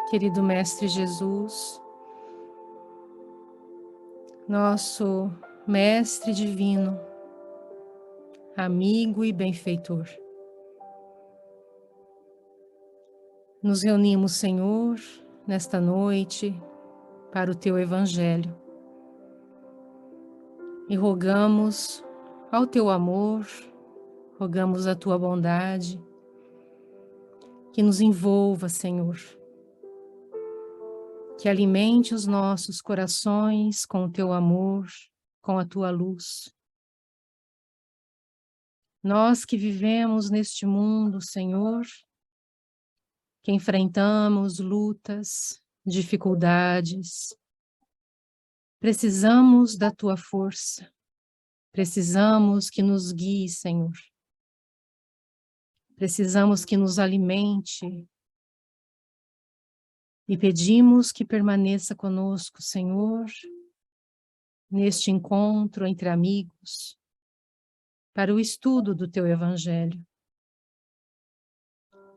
querido Mestre Jesus, nosso Mestre Divino, amigo e benfeitor. Nos reunimos, Senhor, nesta noite, para o Teu Evangelho e rogamos ao Teu amor, rogamos a Tua bondade, que nos envolva, Senhor, que alimente os nossos corações com o Teu amor, com a Tua luz. Nós que vivemos neste mundo, Senhor, que enfrentamos lutas, dificuldades, precisamos da Tua força, precisamos que nos guie, Senhor. Precisamos que nos alimente e pedimos que permaneça conosco, Senhor, neste encontro entre amigos, para o estudo do Teu Evangelho.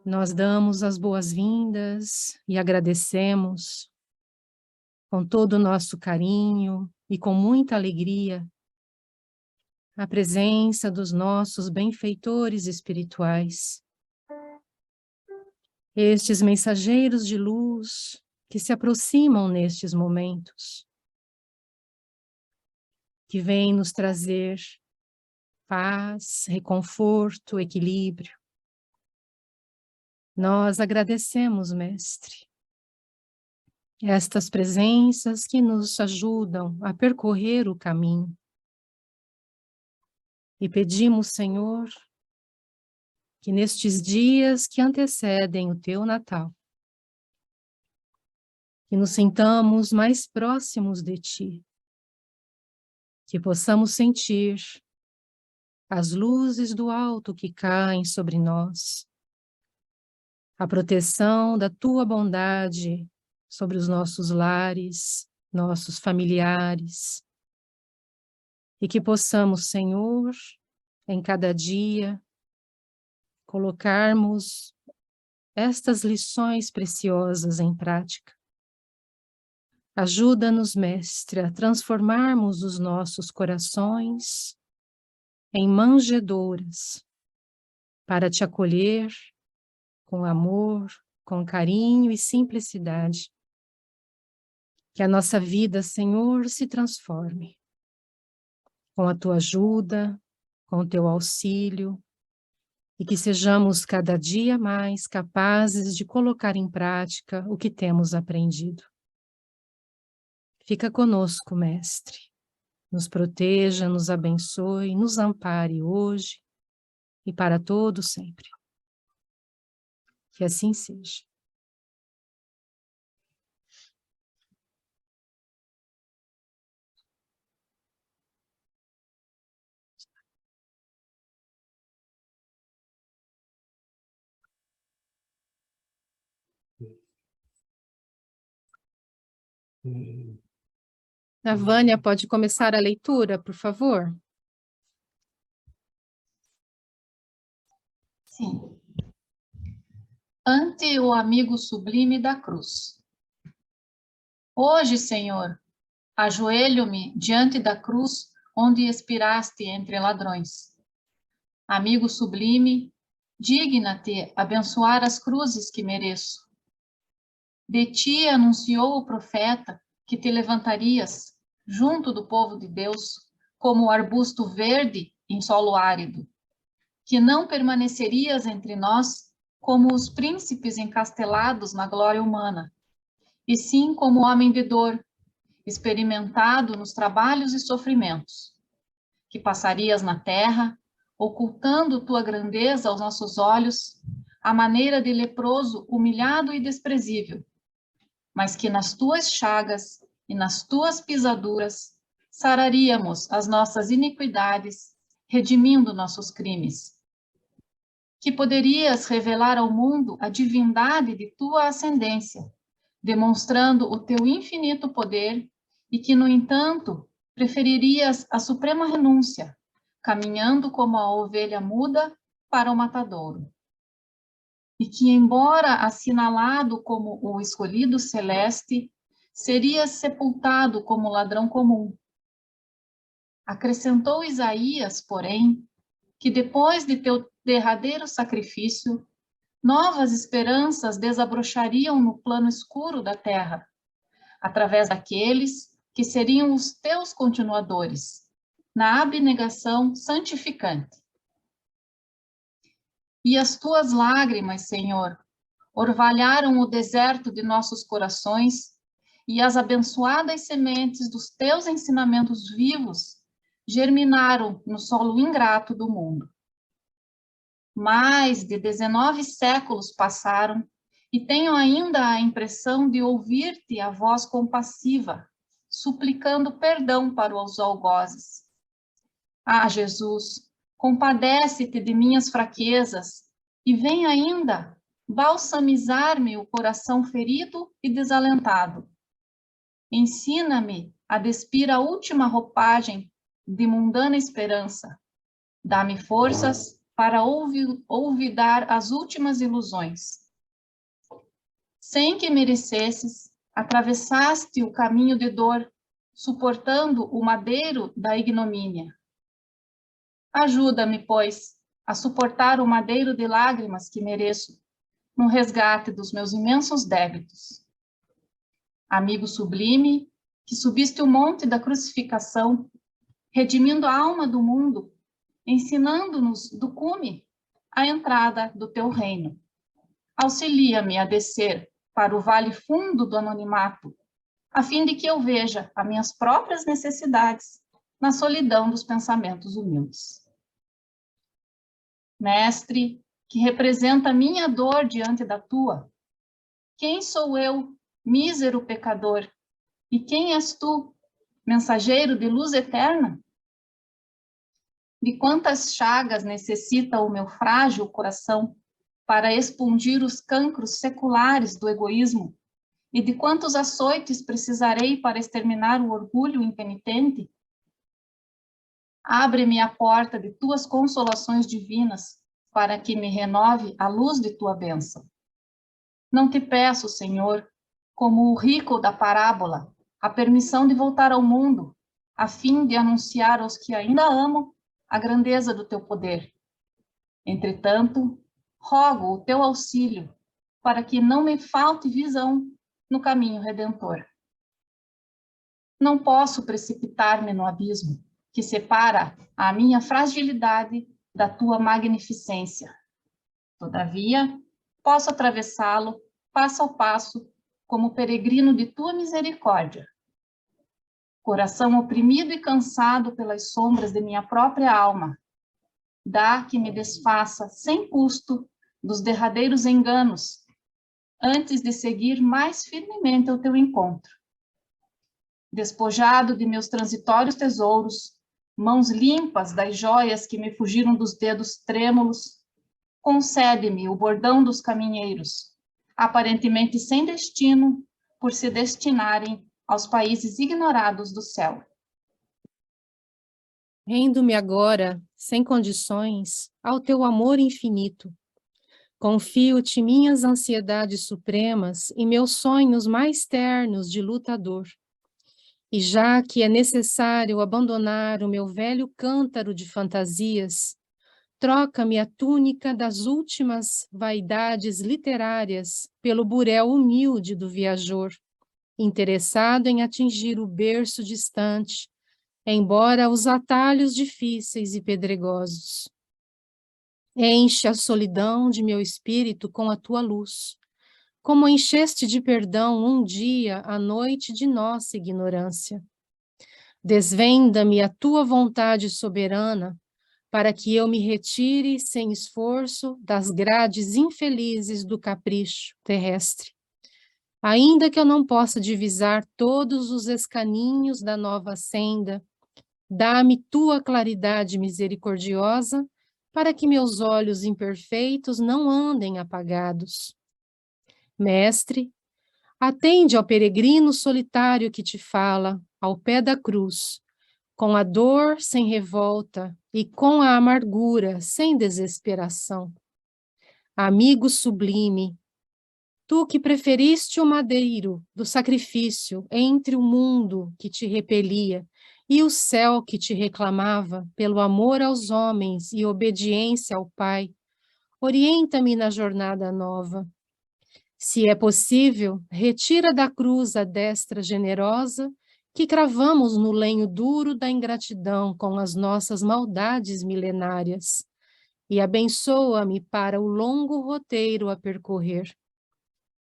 Nós damos as boas-vindas e agradecemos com todo o nosso carinho e com muita alegria a presença dos nossos benfeitores espirituais, estes mensageiros de luz que se aproximam nestes momentos, que vêm nos trazer paz, reconforto, equilíbrio. Nós agradecemos, Mestre, estas presenças que nos ajudam a percorrer o caminho. E pedimos, Senhor, que nestes dias que antecedem o Teu Natal, que nos sintamos mais próximos de Ti, que possamos sentir as luzes do alto que caem sobre nós, a proteção da Tua bondade sobre os nossos lares, nossos familiares, e que possamos, Senhor, em cada dia, colocarmos estas lições preciosas em prática. Ajuda-nos, Mestre, a transformarmos os nossos corações em manjedouras para Te acolher com amor, com carinho e simplicidade. Que a nossa vida, Senhor, se transforme com a Tua ajuda, com o Teu auxílio, e que sejamos cada dia mais capazes de colocar em prática o que temos aprendido. Fica conosco, Mestre. Nos proteja, nos abençoe, nos ampare hoje e para todo sempre. Que assim seja. A Vânia pode começar a leitura, por favor? Sim. Ante o amigo sublime da cruz. Hoje, Senhor, ajoelho-me diante da cruz onde expiraste entre ladrões. Amigo sublime, digna-te abençoar as cruzes que mereço. De ti anunciou o profeta que te levantarias junto do povo de Deus como arbusto verde em solo árido, que não permanecerias entre nós como os príncipes encastelados na glória humana, e sim como homem de dor, experimentado nos trabalhos e sofrimentos, que passarias na terra, ocultando tua grandeza aos nossos olhos, à maneira de leproso humilhado e desprezível, mas que nas tuas chagas e nas tuas pisaduras sararíamos as nossas iniquidades, redimindo nossos crimes. Que poderias revelar ao mundo a divindade de tua ascendência, demonstrando o teu infinito poder, e que, no entanto, preferirias a suprema renúncia, caminhando como a ovelha muda para o matadouro. e que, embora assinalado como o escolhido celeste, seria sepultado como ladrão comum. Acrescentou Isaías, porém, que depois de teu derradeiro sacrifício, novas esperanças desabrochariam no plano escuro da terra, através daqueles que seriam os teus continuadores, na abnegação santificante. E as tuas lágrimas, Senhor, orvalharam o deserto de nossos corações, e as abençoadas sementes dos teus ensinamentos vivos germinaram no solo ingrato do mundo. Mais de 19 séculos passaram, e tenho ainda a impressão de ouvir-te a voz compassiva, suplicando perdão para os algozes. Ah, Jesus, compadece-te de minhas fraquezas e vem ainda balsamizar-me o coração ferido e desalentado. Ensina-me a despir a última roupagem de mundana esperança. Dá-me forças para olvidar as últimas ilusões. Sem que merecesses, atravessaste o caminho de dor, suportando o madeiro da ignomínia. Ajuda-me, pois, a suportar o madeiro de lágrimas que mereço, no resgate dos meus imensos débitos. Amigo sublime, que subiste o monte da crucificação, redimindo a alma do mundo, ensinando-nos do cume a entrada do teu reino. Auxilia-me a descer para o vale fundo do anonimato, a fim de que eu veja as minhas próprias necessidades na solidão dos pensamentos humildes. Mestre, que representa a minha dor diante da tua, quem sou eu, mísero pecador, e quem és tu, mensageiro de luz eterna? De quantas chagas necessita o meu frágil coração para expungir os cancros seculares do egoísmo? E de quantos açoites precisarei para exterminar o orgulho impenitente? Abre-me a porta de tuas consolações divinas, para que me renove a luz de tua bênção. Não te peço, Senhor, como o rico da parábola, a permissão de voltar ao mundo, a fim de anunciar aos que ainda amo a grandeza do teu poder. Entretanto, rogo o teu auxílio, para que não me falte visão no caminho redentor. Não posso precipitar-me no abismo que separa a minha fragilidade da tua magnificência. Todavia, posso atravessá-lo passo a passo, como peregrino de tua misericórdia. Coração oprimido e cansado pelas sombras de minha própria alma, dá que me desfaça sem custo dos derradeiros enganos, antes de seguir mais firmemente ao teu encontro. Despojado de meus transitórios tesouros, mãos limpas das joias que me fugiram dos dedos trêmulos, concede-me o bordão dos caminheiros, aparentemente sem destino, por se destinarem aos países ignorados do céu. Rendo-me agora, sem condições, ao teu amor infinito. Confio-te minhas ansiedades supremas e meus sonhos mais ternos de lutador. E já que é necessário abandonar o meu velho cântaro de fantasias, troca-me a túnica das últimas vaidades literárias pelo burel humilde do viajor, interessado em atingir o berço distante, embora os atalhos difíceis e pedregosos. Enche a solidão de meu espírito com a tua luz, como encheste de perdão um dia a noite de nossa ignorância. Desvenda-me a tua vontade soberana, para que eu me retire sem esforço das grades infelizes do capricho terrestre. Ainda que eu não possa divisar todos os escaninhos da nova senda, dá-me tua claridade misericordiosa, para que meus olhos imperfeitos não andem apagados. Mestre, atende ao peregrino solitário que te fala, ao pé da cruz, com a dor sem revolta e com a amargura sem desesperação. Amigo sublime, tu que preferiste o madeiro do sacrifício entre o mundo que te repelia e o céu que te reclamava pelo amor aos homens e obediência ao Pai, orienta-me na jornada nova. Se é possível, retira da cruz a destra generosa que cravamos no lenho duro da ingratidão com as nossas maldades milenárias, e abençoa-me para o longo roteiro a percorrer.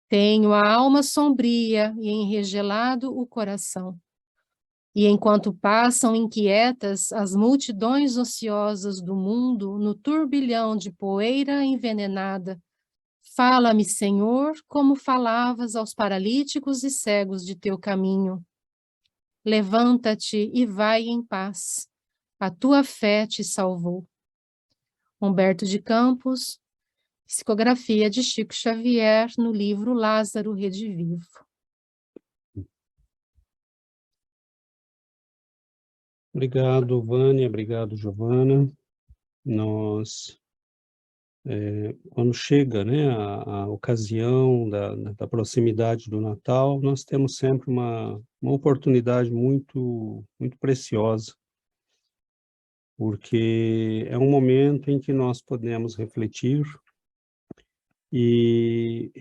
Tenho a alma sombria e enregelado o coração. E enquanto passam inquietas as multidões ociosas do mundo no turbilhão de poeira envenenada, fala-me, Senhor, como falavas aos paralíticos e cegos de teu caminho. Levanta-te e vai em paz. A tua fé te salvou. Humberto de Campos, psicografia de Chico Xavier, no livro Lázaro Redivivo. Obrigado, Vânia, obrigado, Giovana. Quando chega, né, a ocasião da proximidade do Natal, nós temos sempre uma oportunidade muito, muito preciosa, porque é um momento em que nós podemos refletir e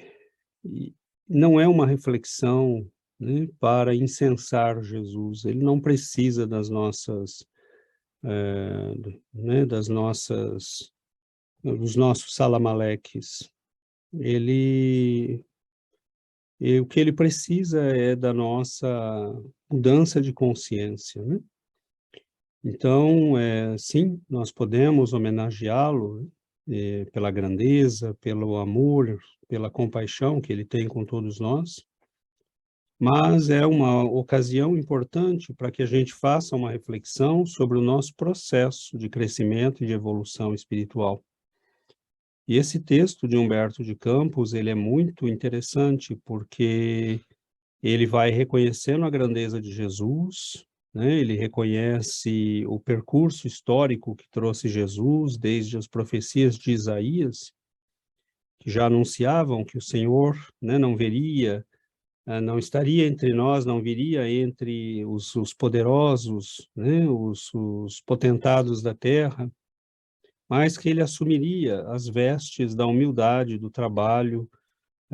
não é uma reflexão, né, para incensar Jesus. Ele não precisa das nossas, né, dos nossos salamaleques. O que ele precisa é da nossa mudança de consciência, né? Então, sim, nós podemos homenageá-lo, pela grandeza, pelo amor, pela compaixão que ele tem com todos nós, mas é uma ocasião importante para que a gente faça uma reflexão sobre o nosso processo de crescimento e de evolução espiritual. E esse texto de Humberto de Campos, ele é muito interessante porque ele vai reconhecendo a grandeza de Jesus, né? Ele reconhece o percurso histórico que trouxe Jesus, desde as profecias de Isaías, que já anunciavam que o Senhor, né, não veria, não estaria entre nós, não viria entre os poderosos, né, os potentados da terra, mas que ele assumiria as vestes da humildade, do trabalho,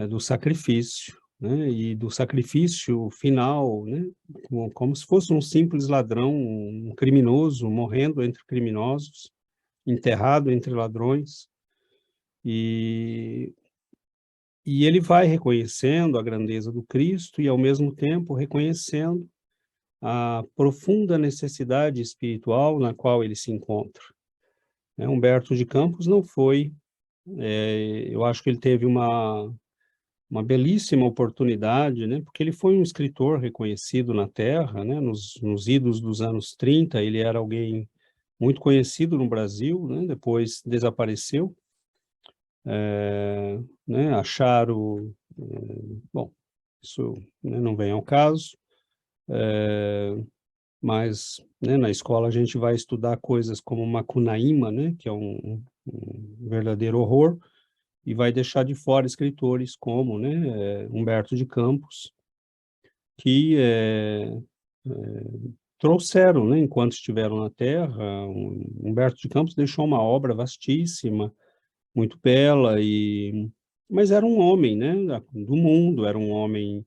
do sacrifício, né, e do sacrifício final, né, como se fosse um simples ladrão, um criminoso, morrendo entre criminosos, enterrado entre ladrões, e ele vai reconhecendo a grandeza do Cristo e, ao mesmo tempo, reconhecendo a profunda necessidade espiritual na qual ele se encontra. Humberto de Campos não foi, eu acho que ele teve uma belíssima oportunidade, né, porque ele foi um escritor reconhecido na Terra, né, nos idos dos anos 30, ele era alguém muito conhecido no Brasil, né, depois desapareceu, né, acharam, bom, isso, né, não vem ao caso, mas, né, na escola a gente vai estudar coisas como Macunaíma, né, que é um verdadeiro horror, e vai deixar de fora escritores como, né, Humberto de Campos, que trouxeram, né, enquanto estiveram na Terra. Humberto de Campos deixou uma obra vastíssima, muito bela, mas era um homem, né, do mundo, era um homem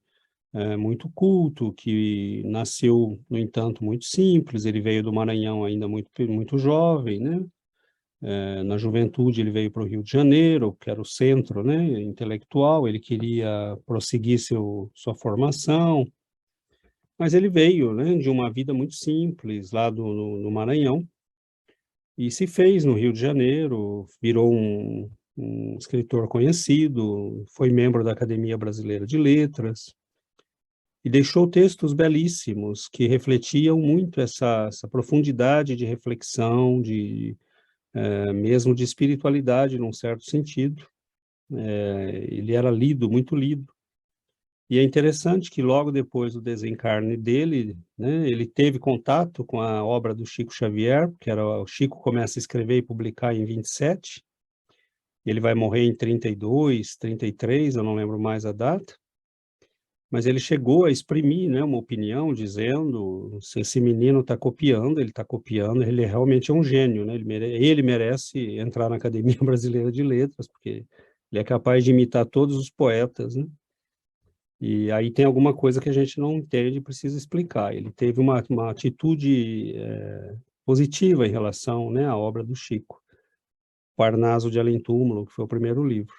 muito culto, que nasceu, no entanto, muito simples. Ele veio do Maranhão ainda muito, muito jovem, né? Na juventude ele veio para o Rio de Janeiro, que era o centro, né, intelectual. Ele queria prosseguir sua formação, mas ele veio, né, de uma vida muito simples lá no Maranhão e se fez no Rio de Janeiro, virou um escritor conhecido, foi membro da Academia Brasileira de Letras e deixou textos belíssimos que refletiam muito essa profundidade de reflexão, mesmo de espiritualidade, num certo sentido. Ele era lido, muito lido. E é interessante que logo depois do desencarne dele, né, ele teve contato com a obra do Chico Xavier, o Chico começa a escrever e publicar em 27, Ele vai morrer em 32, 33, eu não lembro mais a data, mas ele chegou a exprimir, né, uma opinião dizendo, se esse menino está copiando, ele realmente é um gênio, né, ele merece entrar na Academia Brasileira de Letras, porque ele é capaz de imitar todos os poetas, né? E aí tem alguma coisa que a gente não entende e precisa explicar. Ele teve uma atitude positiva em relação, né, à obra do Chico. Parnaso de Além Túmulo, que foi o primeiro livro.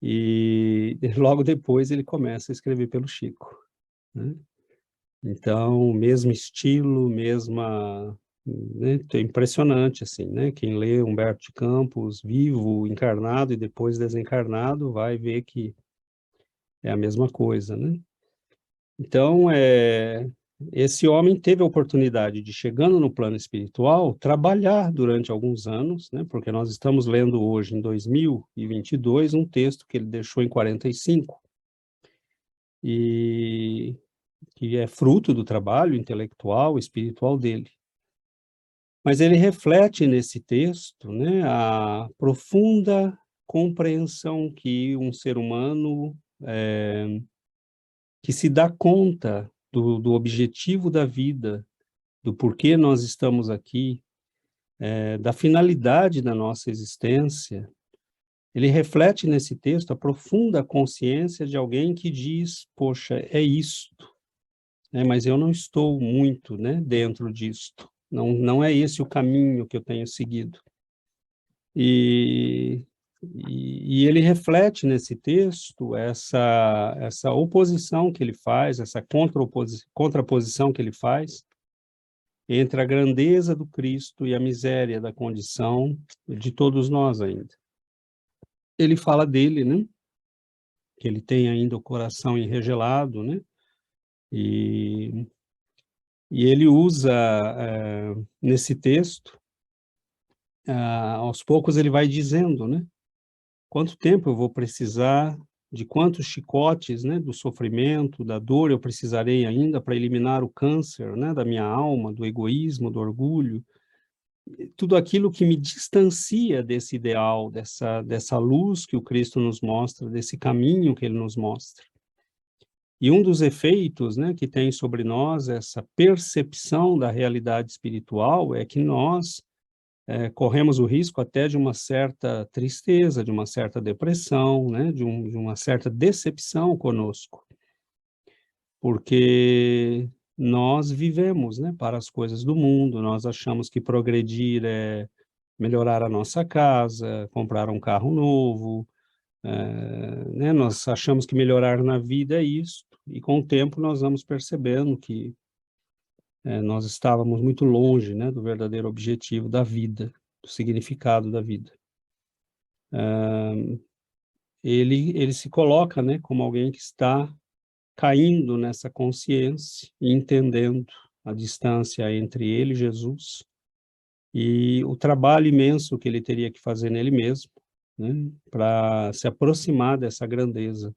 E logo depois ele começa a escrever pelo Chico, né? Então, mesmo estilo, mesma... Né, é impressionante, assim, né? Quem lê Humberto de Campos, vivo, encarnado e depois desencarnado, vai ver que é a mesma coisa, né? Então, esse homem teve a oportunidade de, chegando no plano espiritual, trabalhar durante alguns anos, né? Porque nós estamos lendo hoje, em 2022, um texto que ele deixou em 45, e que é fruto do trabalho intelectual, espiritual dele. Mas ele reflete nesse texto, né, a profunda compreensão que um ser humano que se dá conta do objetivo da vida, do porquê nós estamos aqui, da finalidade da nossa existência, ele reflete nesse texto a profunda consciência de alguém que diz, poxa, é isto, né, mas eu não estou muito, né, dentro disto, não é esse o caminho que eu tenho seguido. E ele reflete nesse texto essa oposição que ele faz, essa contraposição que ele faz entre a grandeza do Cristo e a miséria da condição de todos nós ainda. Ele fala dele, né? Que ele tem ainda o coração enregelado, né? E ele usa, nesse texto, aos poucos ele vai dizendo, né? Quanto tempo eu vou precisar, de quantos chicotes, né, do sofrimento, da dor eu precisarei ainda para eliminar o câncer, né, da minha alma, do egoísmo, do orgulho, tudo aquilo que me distancia desse ideal, dessa luz que o Cristo nos mostra, desse caminho que ele nos mostra. E um dos efeitos, né, que tem sobre nós essa percepção da realidade espiritual é que nós corremos o risco até de uma certa tristeza, de uma certa depressão, né, de uma certa decepção conosco, porque nós vivemos, né, para as coisas do mundo, nós achamos que progredir é melhorar a nossa casa, comprar um carro novo, né, nós achamos que melhorar na vida é isso, e com o tempo nós vamos percebendo que nós estávamos muito longe, né, do verdadeiro objetivo da vida, do significado da vida. Ele se coloca, né, como alguém que está caindo nessa consciência e entendendo a distância entre ele e Jesus e o trabalho imenso que ele teria que fazer nele mesmo, né, para se aproximar dessa grandeza,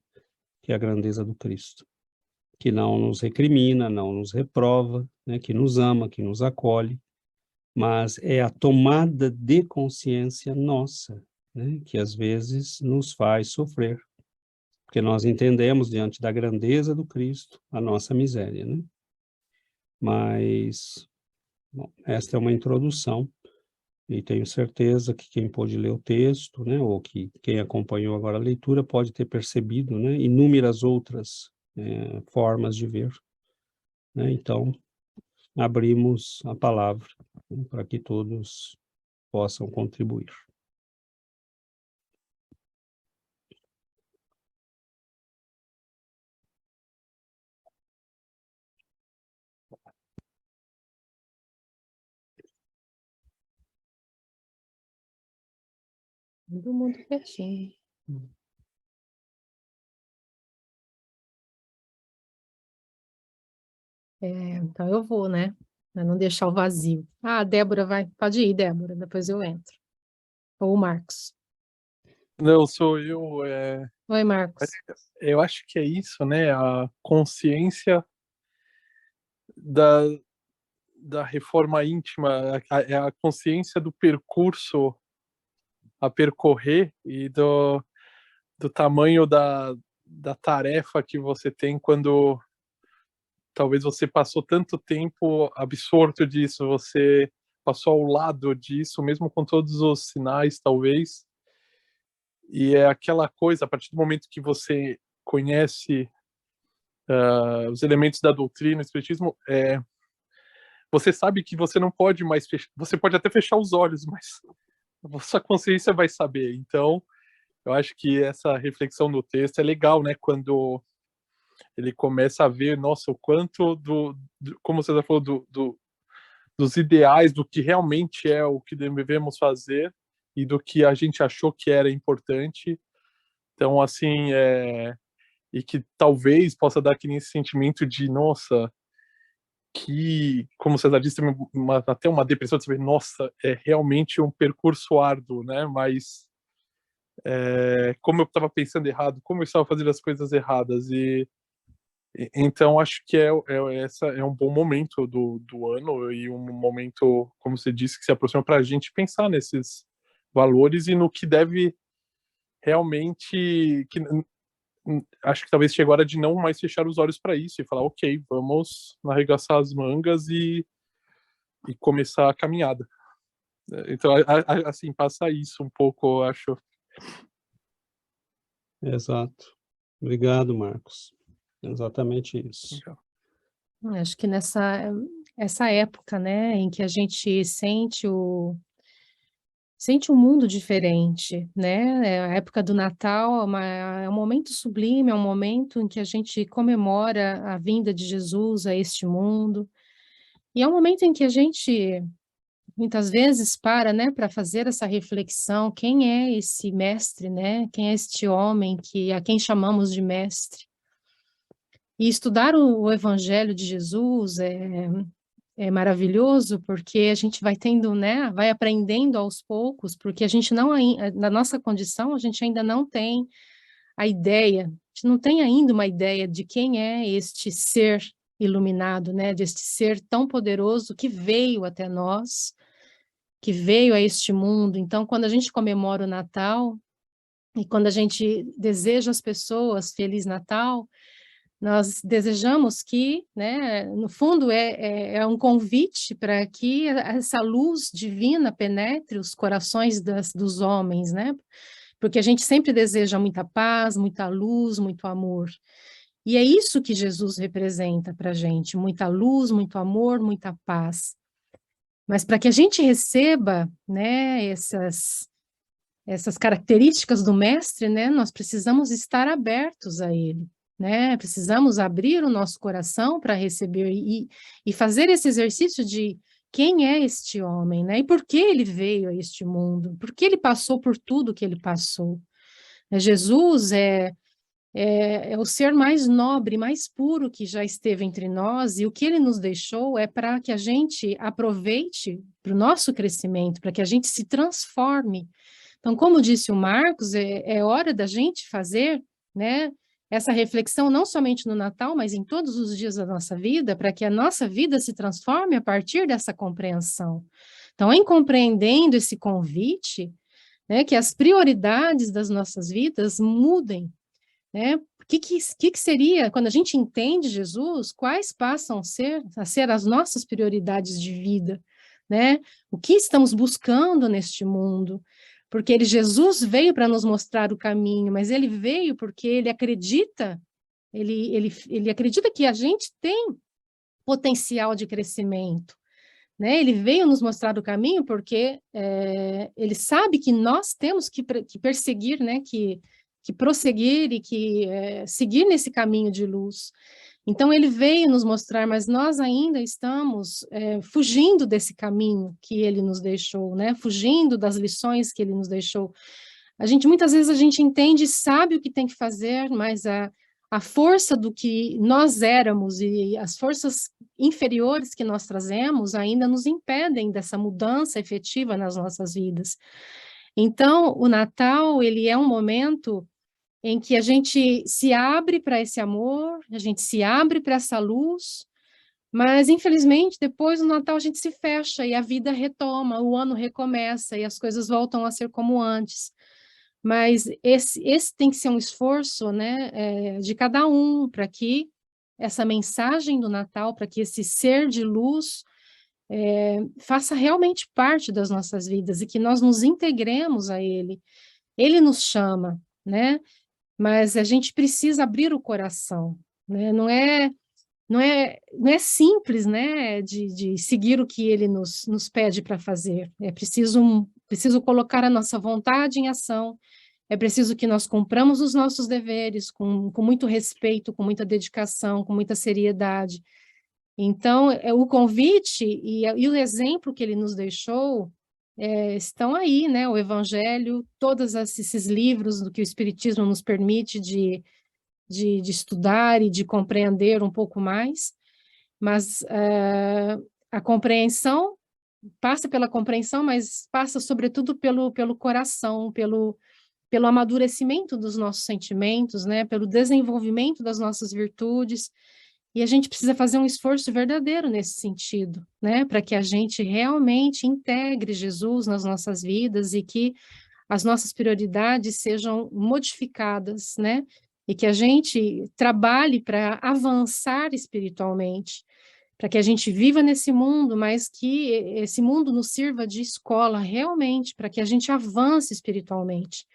que é a grandeza do Cristo, que não nos recrimina, não nos reprova, né, que nos ama, que nos acolhe, mas é a tomada de consciência nossa, né, que às vezes nos faz sofrer, porque nós entendemos diante da grandeza do Cristo a nossa miséria, né? Mas, bom, esta é uma introdução, e tenho certeza que quem pôde ler o texto, né, ou que quem acompanhou agora a leitura pode ter percebido, né, inúmeras outras formas de ver, né? Então, abrimos a palavra, né, para que todos possam contribuir. Todo mundo quietinho. Então eu vou, né? Para não deixar o vazio. Ah, a Débora vai. Pode ir, Débora, depois eu entro. Ou o Marcos. Não, sou eu. Oi, Marcos. Eu acho que é isso, né? A consciência da, da reforma íntima, é a consciência do percurso a percorrer e do tamanho da tarefa que você tem quando talvez você passou tanto tempo absorto disso, você passou ao lado disso, mesmo com todos os sinais, talvez. E é aquela coisa, a partir do momento que você conhece os elementos da doutrina, o espiritismo, você sabe que você não pode mais fechar, você pode até fechar os olhos, mas a sua consciência vai saber. Então, eu acho que essa reflexão no texto é legal, né? Quando ele começa a ver, nossa, o quanto como você já falou, dos ideais, do que realmente é o que devemos fazer e do que a gente achou que era importante. Então, assim, e que talvez possa dar aquele sentimento de, nossa, que, como o César disse, até uma depressão de saber, nossa, é realmente um percurso árduo, né? Mas como eu estava pensando errado, como eu estava fazendo as coisas erradas então acho que essa é um bom momento do ano e um momento, como você disse, que se aproxima para a gente pensar nesses valores e no que deve realmente, acho que talvez chegue a hora de não mais fechar os olhos para isso e falar, ok, vamos arregaçar as mangas e começar a caminhada. Então, assim, passa isso um pouco, eu acho. Exato. Obrigado, Marcos. Exatamente isso. Acho que essa época, né, em que a gente sente um mundo diferente, né? A época do Natal é um momento sublime, é um momento em que a gente comemora a vinda de Jesus a este mundo. E é um momento em que a gente muitas vezes para, né, para fazer essa reflexão, quem é esse mestre, né? Quem é este homem a quem chamamos de mestre? E estudar o Evangelho de Jesus é maravilhoso, porque a gente vai tendo, né, vai aprendendo aos poucos, porque a gente não, na nossa condição, a gente ainda não tem a ideia, a gente não tem ainda uma ideia de quem é este ser iluminado, né, deste ser tão poderoso que veio até nós, que veio a este mundo. Então, quando a gente comemora o Natal, e quando a gente deseja às pessoas Feliz Natal, nós desejamos que, né, no fundo, é um convite para que essa luz divina penetre os corações dos homens, né? Porque a gente sempre deseja muita paz, muita luz, muito amor. E é isso que Jesus representa para a gente, muita luz, muito amor, muita paz. Mas para que a gente receba, né, essas características do mestre, né, nós precisamos estar abertos a ele. Né? Precisamos abrir o nosso coração para receber e fazer esse exercício de quem é este homem, né? E por que ele veio a este mundo? Por que ele passou por tudo que ele passou? Jesus é o ser mais nobre, mais puro que já esteve entre nós, e o que ele nos deixou é para que a gente aproveite para o nosso crescimento, para que a gente se transforme. Então, como disse o Marcos, é hora da gente fazer, né, essa reflexão não somente no Natal, mas em todos os dias da nossa vida, para que a nossa vida se transforme a partir dessa compreensão. Então, em compreendendo esse convite, né, que as prioridades das nossas vidas mudem, né? O que seria, quando a gente entende Jesus, quais passam a ser as nossas prioridades de vida, né? O que estamos buscando neste mundo? Porque Jesus veio para nos mostrar o caminho, mas ele veio porque ele acredita que a gente tem potencial de crescimento, né? Ele veio nos mostrar o caminho porque ele sabe que nós temos que perseguir, né? Que prosseguir e que seguir nesse caminho de luz. Então, ele veio nos mostrar, mas nós ainda estamos fugindo desse caminho que ele nos deixou, né? Fugindo das lições que ele nos deixou. Muitas vezes a gente entende e sabe o que tem que fazer, mas a força do que nós éramos e as forças inferiores que nós trazemos ainda nos impedem dessa mudança efetiva nas nossas vidas. Então, o Natal, ele é um momento em que a gente se abre para esse amor, a gente se abre para essa luz, Mas, infelizmente, depois do Natal a gente se fecha e a vida retoma, o ano recomeça e as coisas voltam a ser como antes. Mas esse tem que ser um esforço, né, de cada um, para que essa mensagem do Natal, para que esse ser de luz faça realmente parte das nossas vidas e que nós nos integremos a ele. Ele nos chama, né? Mas a gente precisa abrir o coração, né? Não é simples, né, de seguir o que ele nos pede para fazer. É preciso colocar a nossa vontade em ação, é preciso que nós cumpramos os nossos deveres com muito respeito, com muita dedicação, com muita seriedade. Então, o convite e o exemplo que ele nos deixou estão aí, né? O Evangelho, todos esses livros do que o Espiritismo nos permite de estudar e de compreender um pouco mais, mas a compreensão passa pela compreensão, mas passa sobretudo pelo coração, pelo amadurecimento dos nossos sentimentos, né? Pelo desenvolvimento das nossas virtudes. E a gente precisa fazer um esforço verdadeiro nesse sentido, né? Para que a gente realmente integre Jesus nas nossas vidas e que as nossas prioridades sejam modificadas, né? E que a gente trabalhe para avançar espiritualmente, para que a gente viva nesse mundo, mas que esse mundo nos sirva de escola realmente, para que a gente avance espiritualmente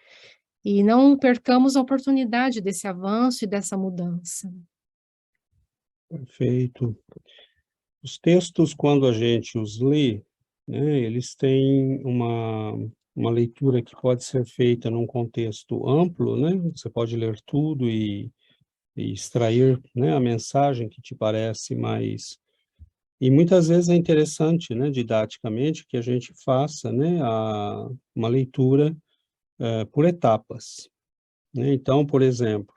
e não percamos a oportunidade desse avanço e dessa mudança. Perfeito. Os textos, quando a gente os lê, né, eles têm uma leitura que pode ser feita num contexto amplo, né? Você pode ler tudo e extrair, né, a mensagem que te parece mais... E muitas vezes é interessante, né, didaticamente, que a gente faça, né, uma leitura por etapas, né? Então, por exemplo,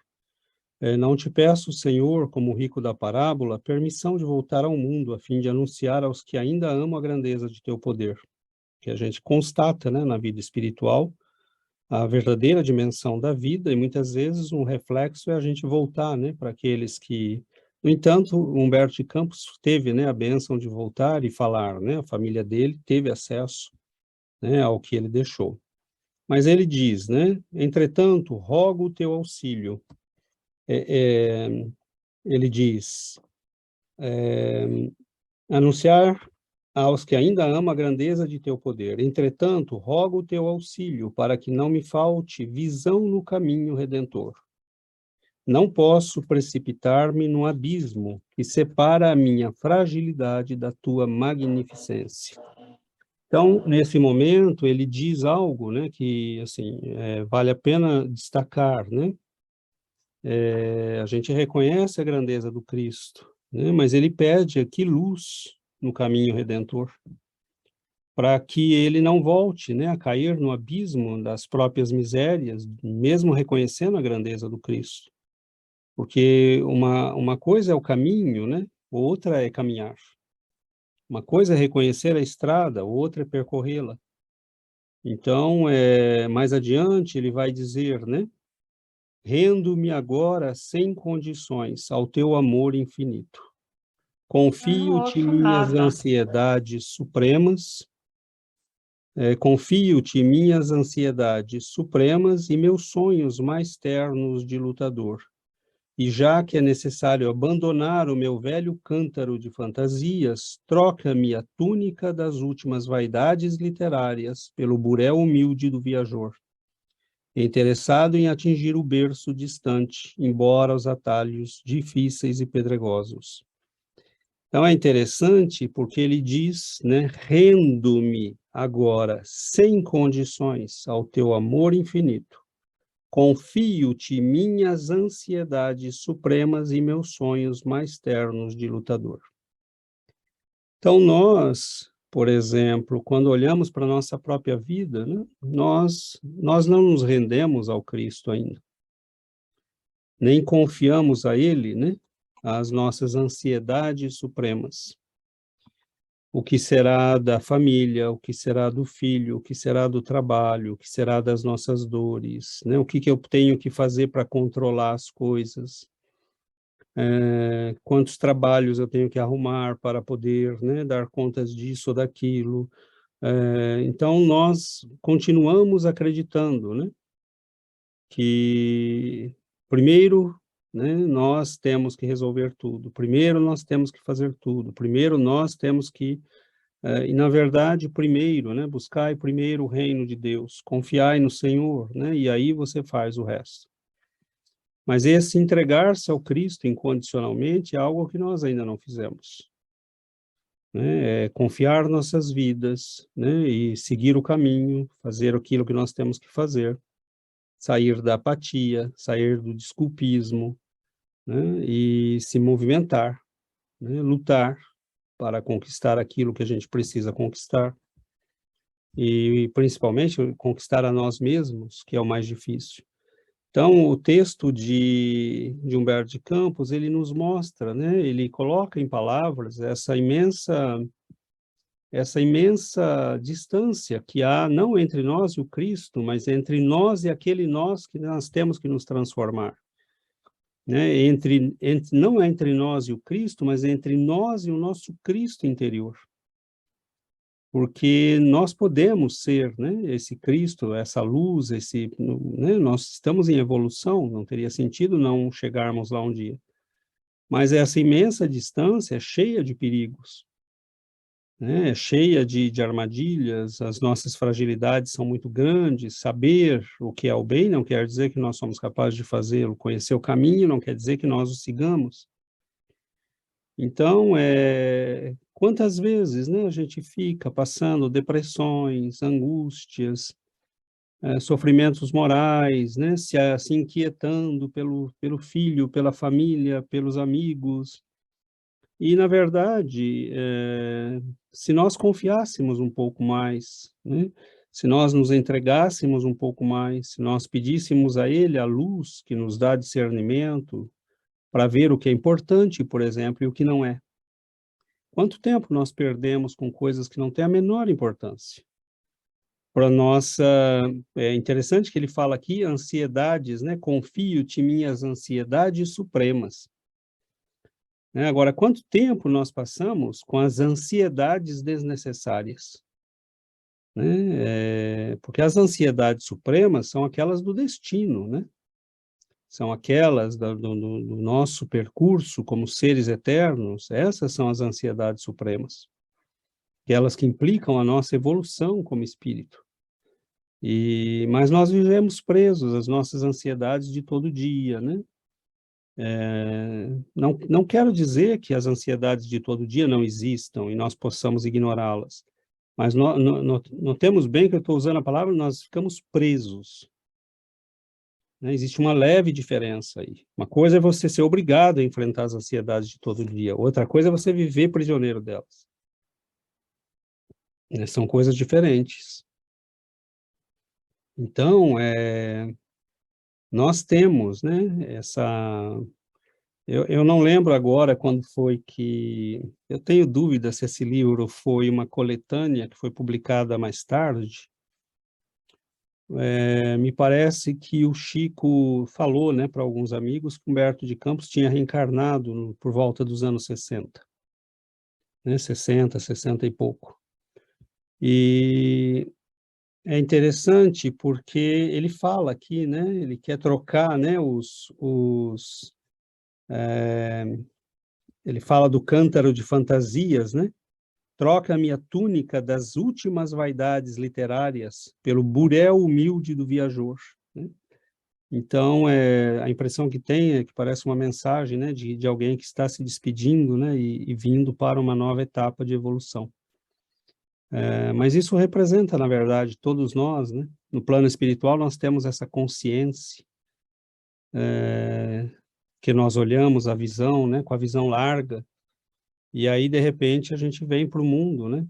não te peço, Senhor, como o rico da parábola, permissão de voltar ao mundo, a fim de anunciar aos que ainda amam a grandeza de teu poder. Que a gente constata, né, na vida espiritual, a verdadeira dimensão da vida, e muitas vezes um reflexo é a gente voltar, né, para aqueles que... No entanto, Humberto de Campos teve, né, a bênção de voltar e falar, né, a família dele teve acesso, né, ao que ele deixou. Mas ele diz, né, entretanto, rogo o teu auxílio. Ele diz, anunciar aos que ainda amam a grandeza de teu poder. Entretanto, rogo o teu auxílio para que não me falte visão no caminho redentor. Não posso precipitar-me no abismo que separa a minha fragilidade da tua magnificência. Então, nesse momento, ele diz algo, né, que, assim, vale a pena destacar, né? A gente reconhece a grandeza do Cristo, né, mas ele pede aqui luz no caminho redentor, para que ele não volte, né, a cair no abismo das próprias misérias, mesmo reconhecendo a grandeza do Cristo. Porque uma coisa é o caminho, né, outra é caminhar. Uma coisa é reconhecer a estrada, outra é percorrê-la. Então, mais adiante, ele vai dizer, né, rendo-me agora sem condições ao teu amor infinito. Confio-te minhas ansiedades supremas, confio-te minhas ansiedades supremas e meus sonhos mais ternos de lutador. E já que é necessário abandonar o meu velho cântaro de fantasias, troca-me a túnica das últimas vaidades literárias pelo buréu humilde do viajor, interessado em atingir o berço distante, embora os atalhos difíceis e pedregosos. Então é interessante porque ele diz, né, rendo-me agora sem condições ao teu amor infinito. Confio-te minhas ansiedades supremas e meus sonhos mais ternos de lutador. Então nós, por exemplo, quando olhamos para a nossa própria vida, né, nós não nos rendemos ao Cristo ainda. Nem confiamos a Ele, né, as nossas ansiedades supremas. O que será da família, o que será do filho, o que será do trabalho, o que será das nossas dores, né? O que eu tenho que fazer para controlar as coisas. quantos trabalhos eu tenho que arrumar para poder, né, dar contas disso ou daquilo. Então, nós continuamos acreditando, né, que primeiro, né, nós temos que resolver tudo, primeiro nós temos que fazer tudo, primeiro nós temos que, e na verdade, primeiro, né, buscai primeiro o reino de Deus, confiai no Senhor, né, e aí você faz o resto. Mas esse entregar-se ao Cristo incondicionalmente é algo que nós ainda não fizemos, né? É confiar nossas vidas, né, e seguir o caminho, fazer aquilo que nós temos que fazer, sair da apatia, sair do desculpismo, né, e se movimentar, né, lutar para conquistar aquilo que a gente precisa conquistar, e principalmente conquistar a nós mesmos, que é o mais difícil. Então, o texto de Humberto de Campos, ele nos mostra, né, ele coloca em palavras essa imensa distância que há não entre nós e o Cristo, mas entre nós e aquele nós que nós temos que nos transformar, né? Não é entre nós e o Cristo, mas entre nós e o nosso Cristo interior. Porque nós podemos ser, né, esse Cristo, essa luz, né, nós estamos em evolução, não teria sentido não chegarmos lá um dia. Mas essa imensa distância é cheia de perigos, né, é cheia de armadilhas, as nossas fragilidades são muito grandes, saber o que é o bem não quer dizer que nós somos capazes de fazê-lo, conhecer o caminho não quer dizer que nós o sigamos. Então, quantas vezes, né, a gente fica passando depressões, angústias, sofrimentos morais, né, se inquietando pelo filho, pela família, pelos amigos. E, na verdade, se nós confiássemos um pouco mais, né, se nós nos entregássemos um pouco mais, se nós pedíssemos a Ele a luz que nos dá discernimento, para ver o que é importante, por exemplo, e o que não é. Quanto tempo nós perdemos com coisas que não têm a menor importância? Para nossa, é interessante que ele fala aqui, ansiedades, né? Confio-te minhas ansiedades supremas. Né? Agora, quanto tempo nós passamos com as ansiedades desnecessárias? Né? Porque as ansiedades supremas são aquelas do destino, né? São aquelas do nosso percurso como seres eternos, essas são as ansiedades supremas, aquelas que implicam a nossa evolução como espírito. Mas nós vivemos presos às nossas ansiedades de todo dia, né? Não quero dizer que as ansiedades de todo dia não existam e nós possamos ignorá-las, mas notemos bem que eu estou usando a palavra, nós ficamos presos. Né? Existe uma leve diferença aí. Uma coisa é você ser obrigado a enfrentar as ansiedades de todo dia, outra coisa é você viver prisioneiro delas. Né? São coisas diferentes. Então, nós temos, né, eu não lembro agora quando foi que... Eu tenho dúvida se esse livro foi uma coletânea que foi publicada mais tarde. Me parece que o Chico falou, né, para alguns amigos que Humberto de Campos tinha reencarnado por volta dos anos 60. Né, 60 e pouco. E é interessante porque ele fala aqui, né, ele quer trocar, né, ele fala do cântaro de fantasias, né? Troca a minha túnica das últimas vaidades literárias pelo burel humilde do viajor. Né? Então, a impressão que tem é que parece uma mensagem, né, de alguém que está se despedindo, né, e vindo para uma nova etapa de evolução. Mas isso representa, na verdade, todos nós, né? No plano espiritual, nós temos essa consciência, que nós olhamos a visão, né, com a visão larga, e aí, de repente, a gente vem para o mundo, né?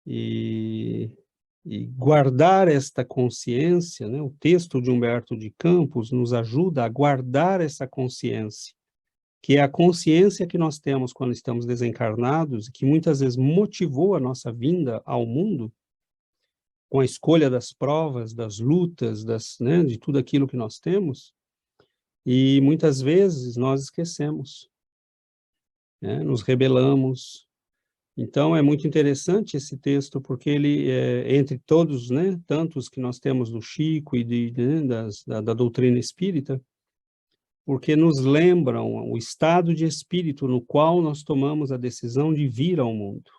E guardar esta consciência, né? O texto de Humberto de Campos nos ajuda a guardar essa consciência, que é a consciência que nós temos quando estamos desencarnados, que muitas vezes motivou a nossa vinda ao mundo, com a escolha das provas, das lutas, né, de tudo aquilo que nós temos, E muitas vezes nós esquecemos, né? Nos rebelamos. Então, é muito interessante esse texto, porque ele, entre todos, né, tantos que nós temos do Chico e né, da doutrina espírita, porque nos lembram o estado de espírito no qual nós tomamos a decisão de vir ao mundo.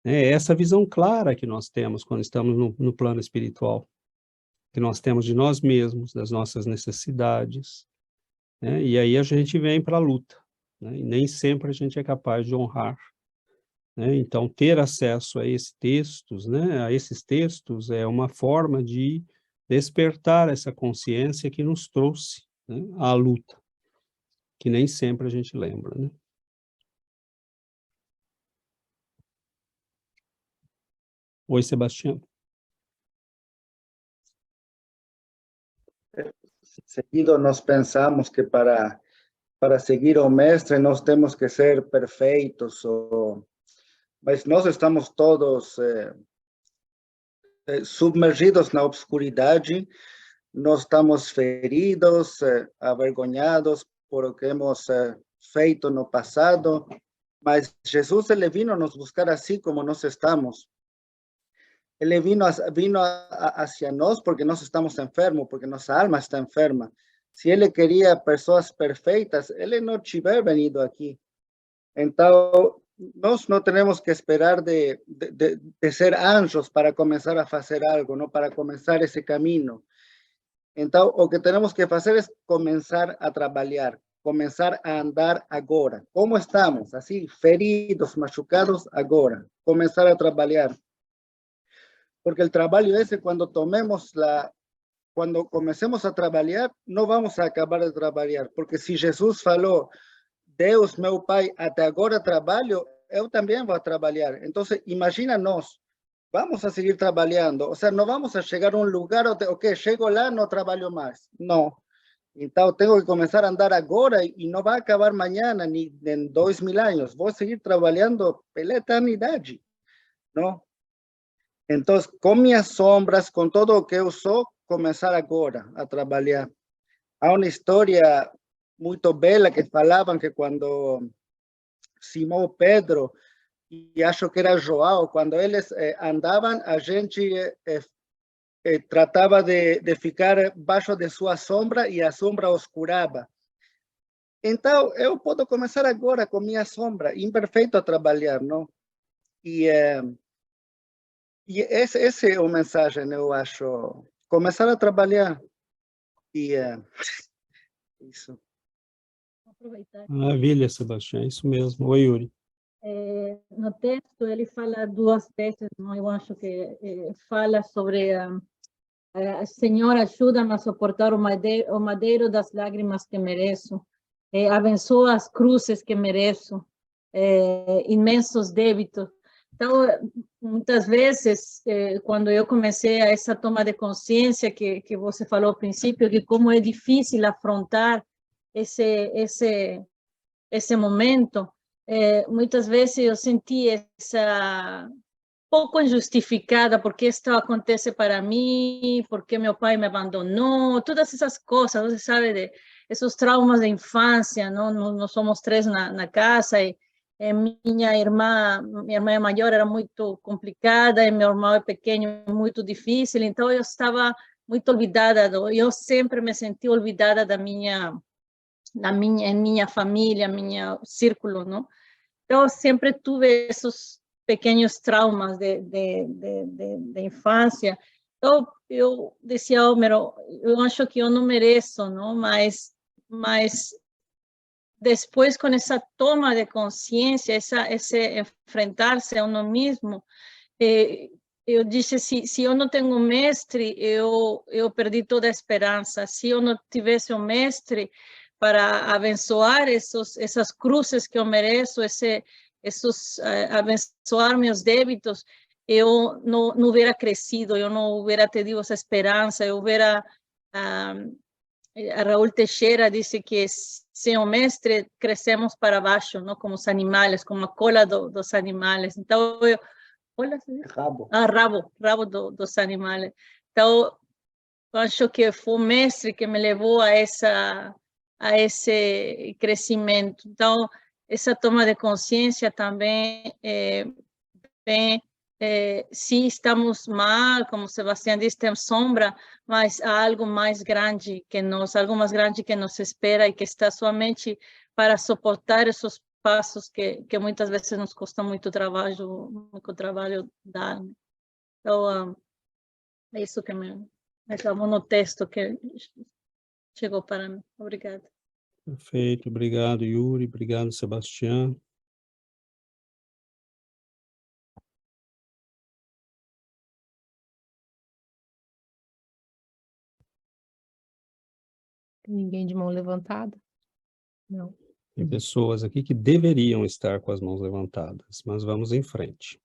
É essa visão clara que nós temos quando estamos no plano espiritual, que nós temos de nós mesmos, das nossas necessidades, né? E aí a gente vem para a luta, né? E nem sempre a gente é capaz de honrar, né? Então, ter acesso a esses textos, né, a esses textos é uma forma de despertar essa consciência que nos trouxe, né, à luta, que nem sempre a gente lembra, né? Oi, Sebastião. Seguido nós pensamos que para seguir o mestre nós temos que ser perfeitos, mas nós estamos todos submergidos na obscuridade, nós estamos feridos, avergonhados por o que hemos feito no passado, mas Jesus ele vino nos buscar assim como nós estamos. Ele vino hacia nós porque nós estamos enfermos, porque nossa alma está enferma. Se ele queria pessoas perfeitas, ele não tivesse venido aqui. Então, nós não temos que esperar de ser anjos para começar a fazer algo, não, para começar esse caminho. Então, o que temos que fazer é começar a trabalhar, começar a andar agora. Como estamos? Assim, feridos, machucados, agora. Começar a trabalhar. Porque el trabajo ese, cuando comencemos a trabalhar, não vamos a acabar de trabalhar, porque se Jesus falou, Deus, meu Pai, até agora trabalho, eu também vou trabalhar. Então, imagina nós, vamos a seguir trabalhando, ou seja, não vamos a chegar a um lugar, ok, chego lá, não trabalho mais. Não. Então, tenho que começar a andar agora e não vai acabar amanhã, nem em 2000 anos. Vou seguir trabalhando pela eternidade, não? Então, com minhas sombras, com tudo o que eu sou, começar agora a trabalhar. Há uma história muito bela que falavam que quando Simão Pedro, e acho que era João, quando eles andavam, a gente tratava de ficar baixo de sua sombra e a sombra oscurava. Então, eu posso começar agora com minha sombra, imperfeito a trabalhar, não? E esse é o mensagem, eu acho. Começar a trabalhar. E isso. Aproveitar. Maravilha, Sebastião, é isso mesmo. Oi, Yuri. No texto, ele fala duas vezes, não? Eu acho que fala sobre Senhor, ajuda-me a suportar o madeiro das lágrimas que mereço, abençoa as cruzes que mereço, imensos débitos. Então, muitas vezes, quando eu comecei a essa toma de consciência que você falou ao princípio, que como é difícil afrontar esse momento, muitas vezes eu senti essa pouco injustificada, porque isto acontece para mim, porque meu pai me abandonou, todas essas coisas, você sabe, de esses traumas da infância, não? Nós somos três na casa, e minha irmã maior era muito complicada, e meu irmão pequeno muito difícil, então eu estava muito olvidada, eu sempre me senti olvidada em minha família, meu círculo, não? Então, eu sempre tive esses pequenos traumas de infância. Então, eu dizia, oh, pero eu acho que eu não mereço, não? Mas depois, com essa toma de consciência, esse enfrentar-se a uno mesmo, eu disse, se eu não tenho um mestre, eu perdi toda a esperança. Se eu não tivesse um mestre para abençoar essas cruzes que eu mereço, abençoar meus débitos, eu não hubiera crescido, eu não hubiera tido essa esperança, eu hubiera... a Raul Teixeira disse que sem o mestre crescemos para baixo, não, como os animais, como a cola dos animais. Então, rabo dos animais. Então, eu acho que foi o mestre que me levou a essa a esse crescimento. Então, essa toma de consciência também vem, se estamos mal, como Sebastião disse, temos sombra, mas há algo mais grande que nós, algo mais grande que nos espera e que está somente para suportar esses passos que muitas vezes nos custa muito trabalho dar. Então, é isso que me chamou no texto que chegou para mim. Obrigada. Perfeito, obrigado, Yuri, obrigado, Sebastião. Tem ninguém de mão levantada? Não. Tem pessoas aqui que deveriam estar com as mãos levantadas, mas vamos em frente.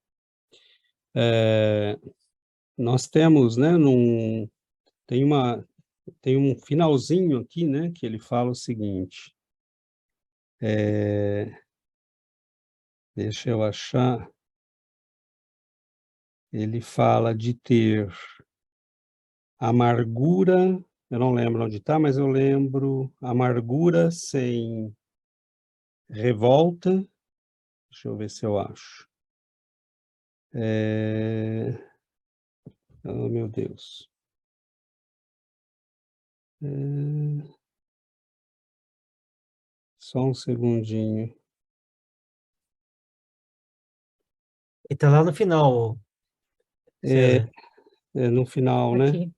Nós temos, né, tem um finalzinho aqui, né, que ele fala o seguinte, deixa eu achar, ele fala de ter amargura, eu não lembro onde está, mas eu lembro, amargura sem revolta, deixa eu ver se eu acho. Oh, meu Deus. Só um segundinho. E tá lá no final, César. No final, né? Aqui.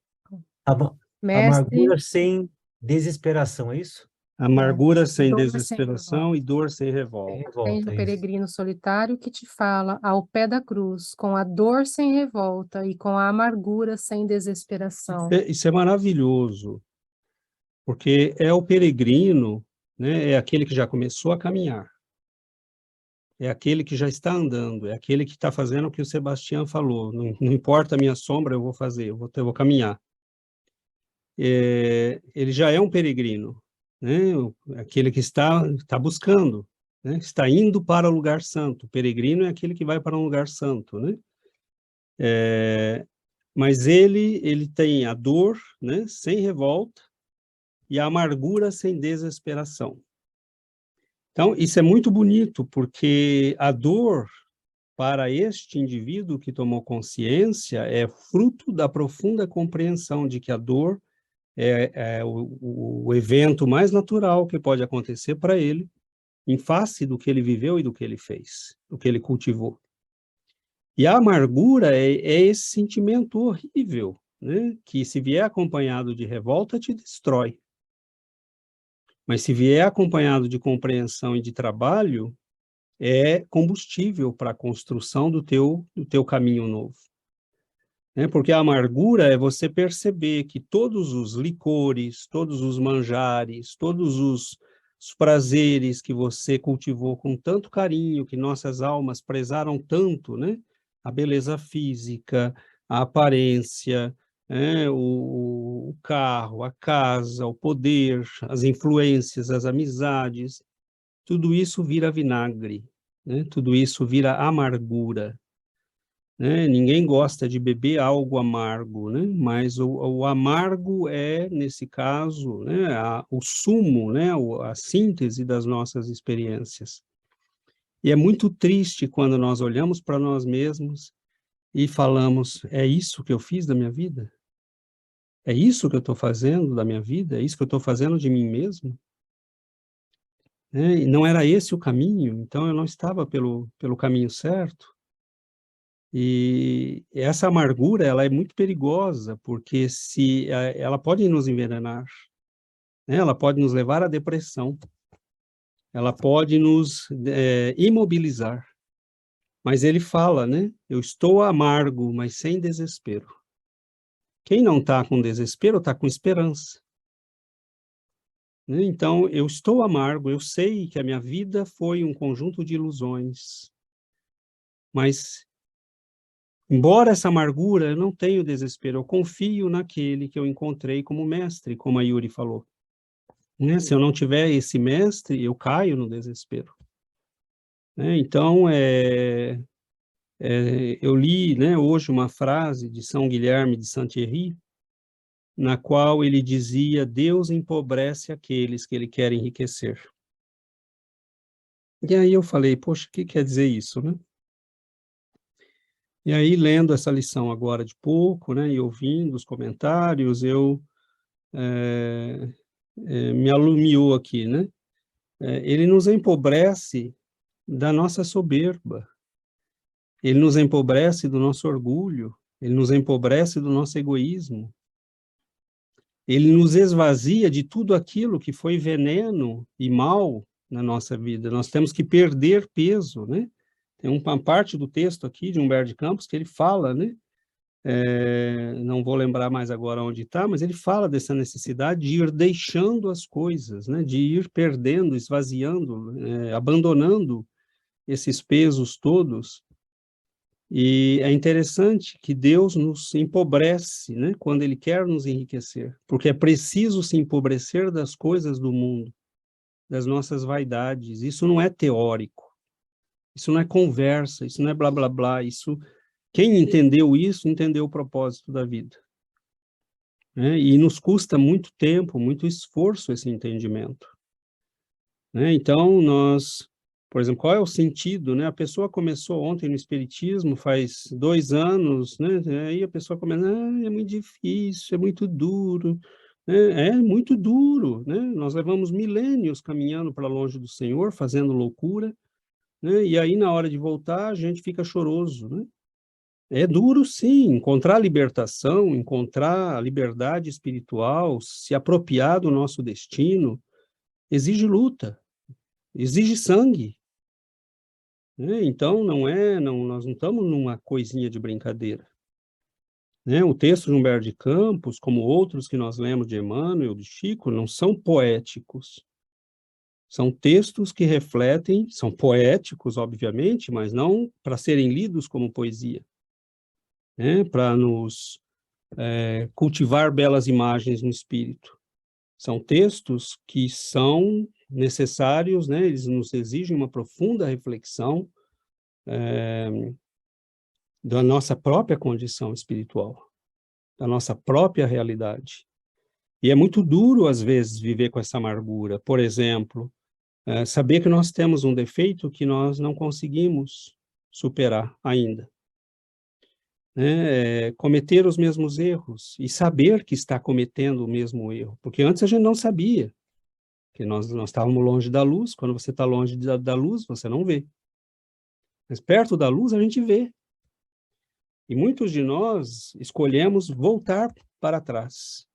Amargura Mestre, sem desesperação, é isso? Amargura sem dor sem desesperação e dor sem revolta. Tem Revolta, o isso. peregrino solitário que te fala ao pé da cruz, com a dor sem revolta e com a amargura sem desesperação. Isso é maravilhoso, porque é o peregrino, né? É aquele que já começou a caminhar. É aquele que já está andando, é aquele que está fazendo o que o Sebastião falou. Não importa a minha sombra, eu vou fazer, eu vou caminhar. Ele já é um peregrino, né? Aquele que está buscando, né? Está indo para o lugar santo. O peregrino é aquele que vai para um lugar santo, né? Mas ele tem a dor, né? Sem revolta e a amargura sem desesperação. Então, isso é muito bonito, porque a dor, para este indivíduo que tomou consciência, é fruto da profunda compreensão de que a dor é o evento mais natural que pode acontecer para ele, em face do que ele viveu e do que ele fez, do que ele cultivou. E a amargura é esse sentimento horrível, né? Que se vier acompanhado de revolta, te destrói. Mas se vier acompanhado de compreensão e de trabalho, é combustível para a construção do teu caminho novo. Porque a amargura é você perceber que todos os licores, todos os manjares, todos os prazeres que você cultivou com tanto carinho, que nossas almas prezaram tanto, né? A beleza física, a aparência, o carro, a casa, o poder, as influências, as amizades, tudo isso vira vinagre, né? Tudo isso vira amargura. Ninguém gosta de beber algo amargo, né? Mas o amargo é, nesse caso, né, o sumo, né, a síntese das nossas experiências. E é muito triste quando nós olhamos para nós mesmos e falamos, é isso que eu fiz da minha vida? É isso que eu estou fazendo da minha vida? É isso que eu estou fazendo de mim mesmo? E não era esse o caminho, então eu não estava pelo caminho certo. E essa amargura, ela é muito perigosa, porque ela pode nos envenenar, né? Ela pode nos levar à depressão, ela pode nos imobilizar. Mas ele fala, né? Eu estou amargo, mas sem desespero. Quem não está com desespero, está com esperança. Né? Então, eu estou amargo, eu sei que a minha vida foi um conjunto de ilusões, mas embora essa amargura, eu não tenho desespero, eu confio naquele que eu encontrei como mestre, como a Yuri falou. Né? Se eu não tiver esse mestre, eu caio no desespero. Né? Então, eu li, né, hoje uma frase de São Guilherme de Saint-Thierry, na qual ele dizia: Deus empobrece aqueles que ele quer enriquecer. E aí eu falei, poxa, o que quer dizer isso, né? E aí, lendo essa lição agora de pouco, né, e ouvindo os comentários, me alumiou aqui, né? Ele nos empobrece da nossa soberba, ele nos empobrece do nosso orgulho, ele nos empobrece do nosso egoísmo, ele nos esvazia de tudo aquilo que foi veneno e mal na nossa vida. Nós temos que perder peso, né? Tem uma parte do texto aqui de Humberto de Campos que ele fala, né? Não vou lembrar mais agora onde está, mas ele fala dessa necessidade de ir deixando as coisas, né? De ir perdendo, esvaziando, abandonando esses pesos todos. E é interessante que Deus nos empobrece, né? Quando Ele quer nos enriquecer, porque é preciso se empobrecer das coisas do mundo, das nossas vaidades. Isso não é teórico, isso não é conversa, isso não é blá, blá, blá, isso... Quem entendeu isso, entendeu o propósito da vida. Né? E nos custa muito tempo, muito esforço esse entendimento. Né? Então, por exemplo, qual é o sentido? Né? A pessoa começou ontem no Espiritismo, faz 2 anos, né? Aí a pessoa começa, é muito difícil, é muito duro. É muito duro. Né? Nós levamos milênios caminhando para longe do Senhor, fazendo loucura, né? E aí, na hora de voltar, a gente fica choroso, né? É duro, sim, encontrar a libertação, encontrar a liberdade espiritual, se apropriar do nosso destino, exige luta, exige sangue. Né? Então, nós não estamos numa coisinha de brincadeira. Né? O texto de Humberto de Campos, como outros que nós lemos de Emmanuel, de Chico, não são poéticos. São textos que refletem, são poéticos, obviamente, mas não para serem lidos como poesia. Né, para nos cultivar belas imagens no espírito. São textos que são necessários, né, eles nos exigem uma profunda reflexão da nossa própria condição espiritual, da nossa própria realidade. E é muito duro, às vezes, viver com essa amargura. Por exemplo, saber que nós temos um defeito que nós não conseguimos superar ainda. Né, cometer os mesmos erros e saber que está cometendo o mesmo erro, porque antes a gente não sabia, que nós estávamos longe da luz. Quando você está longe da luz, você não vê, mas perto da luz a gente vê, e muitos de nós escolhemos voltar para trás,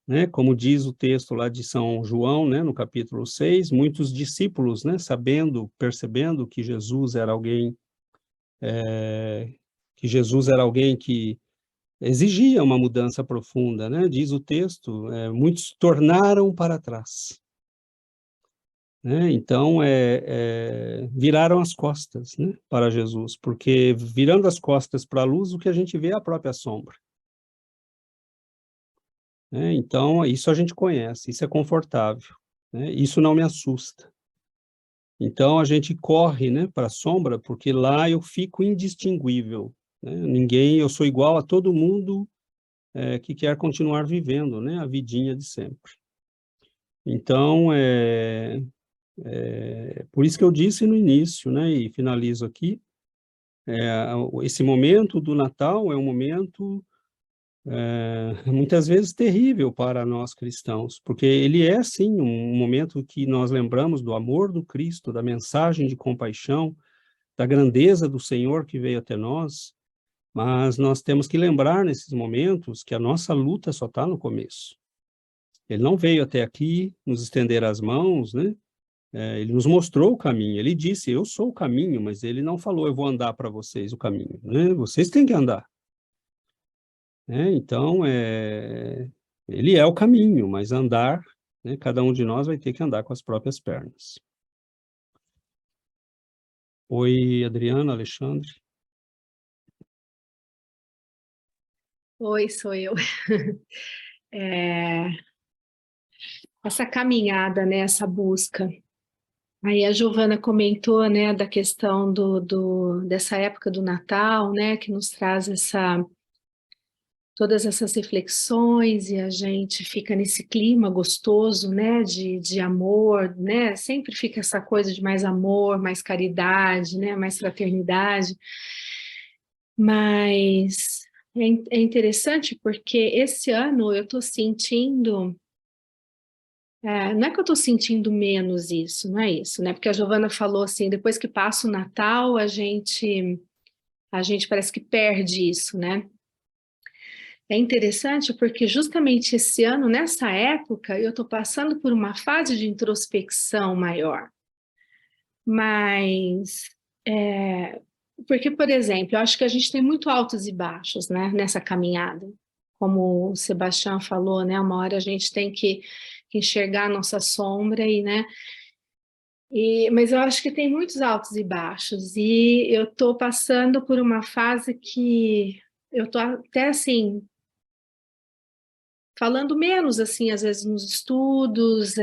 né, como diz o texto lá de São João, né, no capítulo 6, muitos discípulos, né, percebendo que Jesus era alguém que exigia uma mudança profunda, né? Diz o texto, muitos tornaram para trás. Né? Então, viraram as costas, né, para Jesus, porque virando as costas para a luz, o que a gente vê é a própria sombra. Né? Então, isso a gente conhece, isso é confortável, né? Isso não me assusta. Então, a gente corre, né, para a sombra, porque lá eu fico indistinguível. Né? Eu sou igual a todo mundo que quer continuar vivendo, né, a vidinha de sempre. Então, por isso que eu disse no início, né, e finalizo aqui, esse momento do Natal é um momento, muitas vezes, terrível para nós cristãos, porque ele é, sim, um momento que nós lembramos do amor do Cristo, da mensagem de compaixão, da grandeza do Senhor que veio até nós, mas nós temos que lembrar nesses momentos que a nossa luta só está no começo. Ele não veio até aqui nos estender as mãos, né? Ele nos mostrou o caminho. Ele disse, eu sou o caminho, mas ele não falou, eu vou andar para vocês o caminho. Né? Vocês têm que andar. Então, ele é o caminho, mas andar, né? Cada um de nós vai ter que andar com as próprias pernas. Oi, Adriana, Alexandre. Oi, sou eu. Essa caminhada, né, essa busca. Aí a Giovana comentou, né, da questão dessa época do Natal, né, que nos traz todas essas reflexões e a gente fica nesse clima gostoso, né, de amor, né, sempre fica essa coisa de mais amor, mais caridade, né, mais fraternidade, mas é interessante porque esse ano eu estou sentindo, não é que eu estou sentindo menos isso, não é isso, né, porque a Giovana falou assim, depois que passa o Natal, a gente parece que perde isso, né. É interessante porque justamente esse ano, nessa época, eu estou passando por uma fase de introspecção maior. Mas, porque, por exemplo, eu acho que a gente tem muito altos e baixos, né, nessa caminhada. Como o Sebastião falou, né, uma hora a gente tem que enxergar a nossa sombra né, mas eu acho que tem muitos altos e baixos, e eu estou passando por uma fase que eu estou até assim, falando menos, assim, às vezes nos estudos,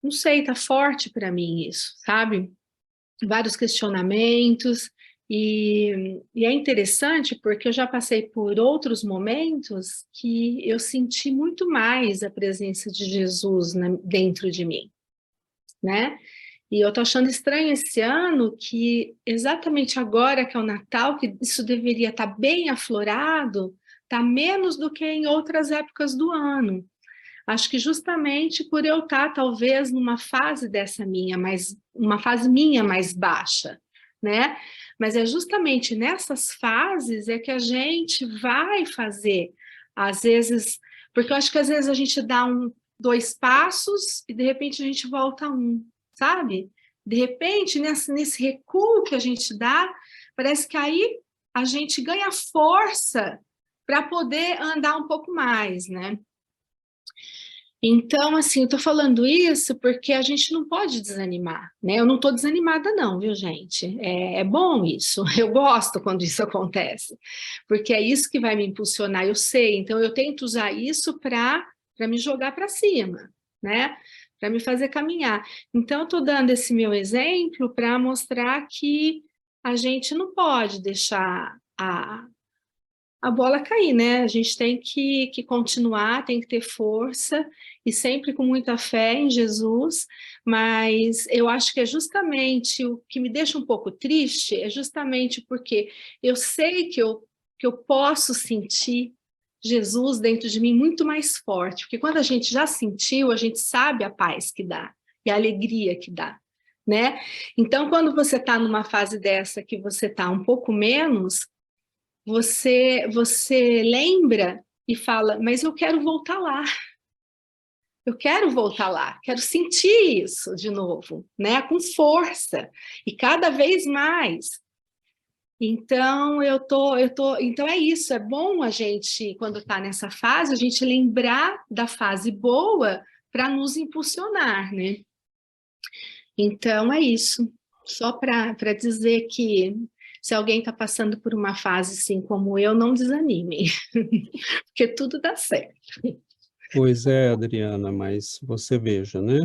não sei, tá forte para mim isso, sabe? Vários questionamentos, e é interessante porque eu já passei por outros momentos que eu senti muito mais a presença de Jesus dentro de mim, né? E eu tô achando estranho esse ano que exatamente agora que é o Natal, que isso deveria estar bem aflorado, tá menos do que em outras épocas do ano. Acho que justamente por eu estar talvez numa fase uma fase minha mais baixa, né? Mas é justamente nessas fases é que a gente vai fazer, às vezes, porque eu acho que às vezes a gente dá 2 passos e de repente a gente volta a 1, sabe? De repente, nesse recuo que a gente dá, parece que aí a gente ganha força para poder andar um pouco mais, né? Então, assim, eu estou falando isso porque a gente não pode desanimar, né? Eu não estou desanimada não, viu, gente? É bom isso, eu gosto quando isso acontece, porque é isso que vai me impulsionar, eu sei, então eu tento usar isso para me jogar para cima, né? Para me fazer caminhar. Então, eu estou dando esse meu exemplo para mostrar que a gente não pode deixar a bola cair, né? A gente tem que continuar, tem que ter força e sempre com muita fé em Jesus, mas eu acho que é justamente o que me deixa um pouco triste, é justamente porque eu sei que eu posso sentir Jesus dentro de mim muito mais forte, porque quando a gente já sentiu, a gente sabe a paz que dá e a alegria que dá, né? Então, quando você está numa fase dessa que você está um pouco menos, você lembra e fala, mas eu quero voltar lá. Eu quero voltar lá, quero sentir isso de novo, né? Com força e cada vez mais. Então então é isso, é bom a gente, quando está nessa fase, a gente lembrar da fase boa para nos impulsionar, né? Então é isso, só para dizer que se alguém está passando por uma fase assim como eu, não desanimem, porque tudo dá certo. Pois é, Adriana, mas você veja, né?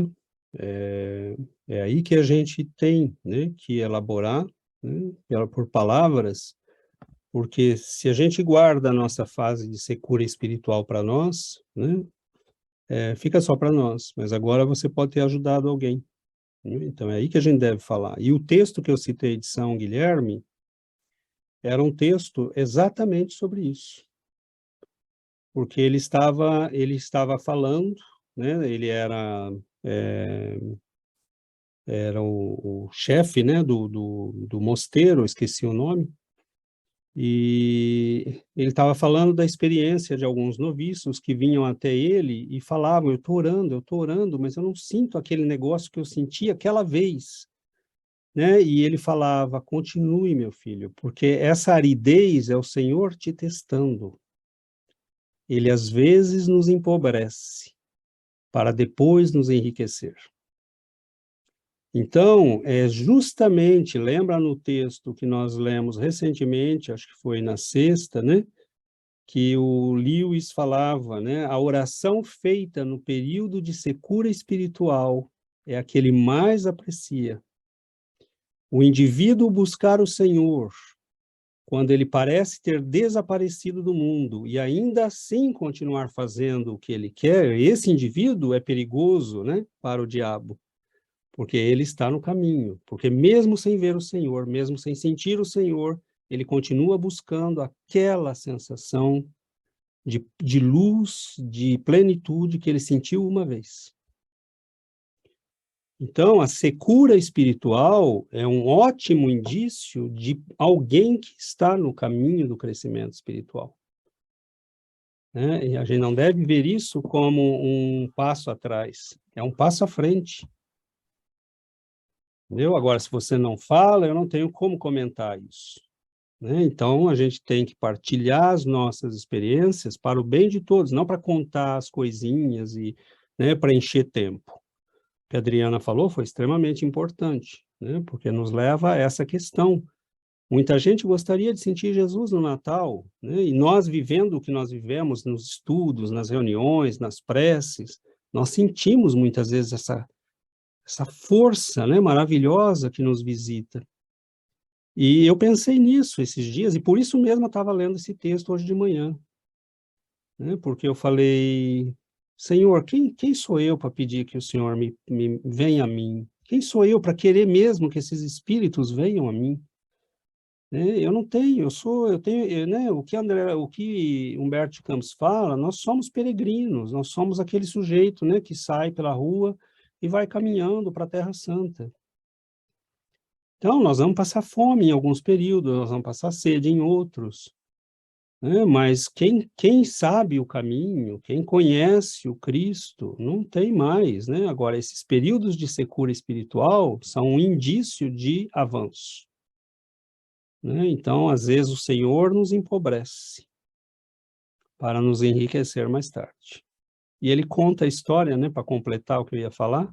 É aí que a gente tem, né, que elaborar, né, por palavras, porque se a gente guarda a nossa fase de ser cura espiritual para nós, né, fica só para nós, mas agora você pode ter ajudado alguém, né? Então é aí que a gente deve falar. E o texto que eu citei de São Guilherme era um texto exatamente sobre isso, porque ele estava falando, né, ele era o chefe, né, do mosteiro, esqueci o nome, e ele estava falando da experiência de alguns noviços que vinham até ele e falavam, eu estou orando, mas eu não sinto aquele negócio que eu senti aquela vez, né? E ele falava, continue, meu filho, porque essa aridez é o Senhor te testando. Ele às vezes nos empobrece para depois nos enriquecer. Então, justamente, lembra no texto que nós lemos recentemente, acho que foi na sexta, né? Que o Lewis falava, né? A oração feita no período de secura espiritual é a que ele mais aprecia. O indivíduo buscar o Senhor quando ele parece ter desaparecido do mundo e ainda assim continuar fazendo o que ele quer, esse indivíduo é perigoso, né, para o diabo, porque ele está no caminho, porque mesmo sem ver o Senhor, mesmo sem sentir o Senhor, ele continua buscando aquela sensação de luz, de plenitude que ele sentiu uma vez. Então, a secura espiritual é um ótimo indício de alguém que está no caminho do crescimento espiritual. Né? E a gente não deve ver isso como um passo atrás, é um passo à frente. Entendeu? Agora, se você não fala, eu não tenho como comentar isso. Né? Então, a gente tem que partilhar as nossas experiências para o bem de todos, não para contar as coisinhas e, né, para encher tempo. O que a Adriana falou foi extremamente importante, né, porque nos leva a essa questão. Muita gente gostaria de sentir Jesus no Natal, né, e nós vivendo o que nós vivemos nos estudos, nas reuniões, nas preces, nós sentimos muitas vezes essa força, né, maravilhosa que nos visita. E eu pensei nisso esses dias, e por isso mesmo eu estava lendo esse texto hoje de manhã, né? Porque eu falei, Senhor, quem sou eu para pedir que o Senhor me venha a mim? Quem sou eu para querer mesmo que esses espíritos venham a mim? Né? Eu não tenho, eu tenho, né? O que Humberto de Campos fala, nós somos peregrinos, nós somos aquele sujeito, né, que sai pela rua e vai caminhando para a Terra Santa. Então, nós vamos passar fome em alguns períodos, nós vamos passar sede em outros, né? Mas quem sabe o caminho, quem conhece o Cristo, não tem mais, né? Agora, esses períodos de secura espiritual são um indício de avanço, né? Então, às vezes, o Senhor nos empobrece para nos enriquecer mais tarde. E ele conta a história, né, para completar o que eu ia falar,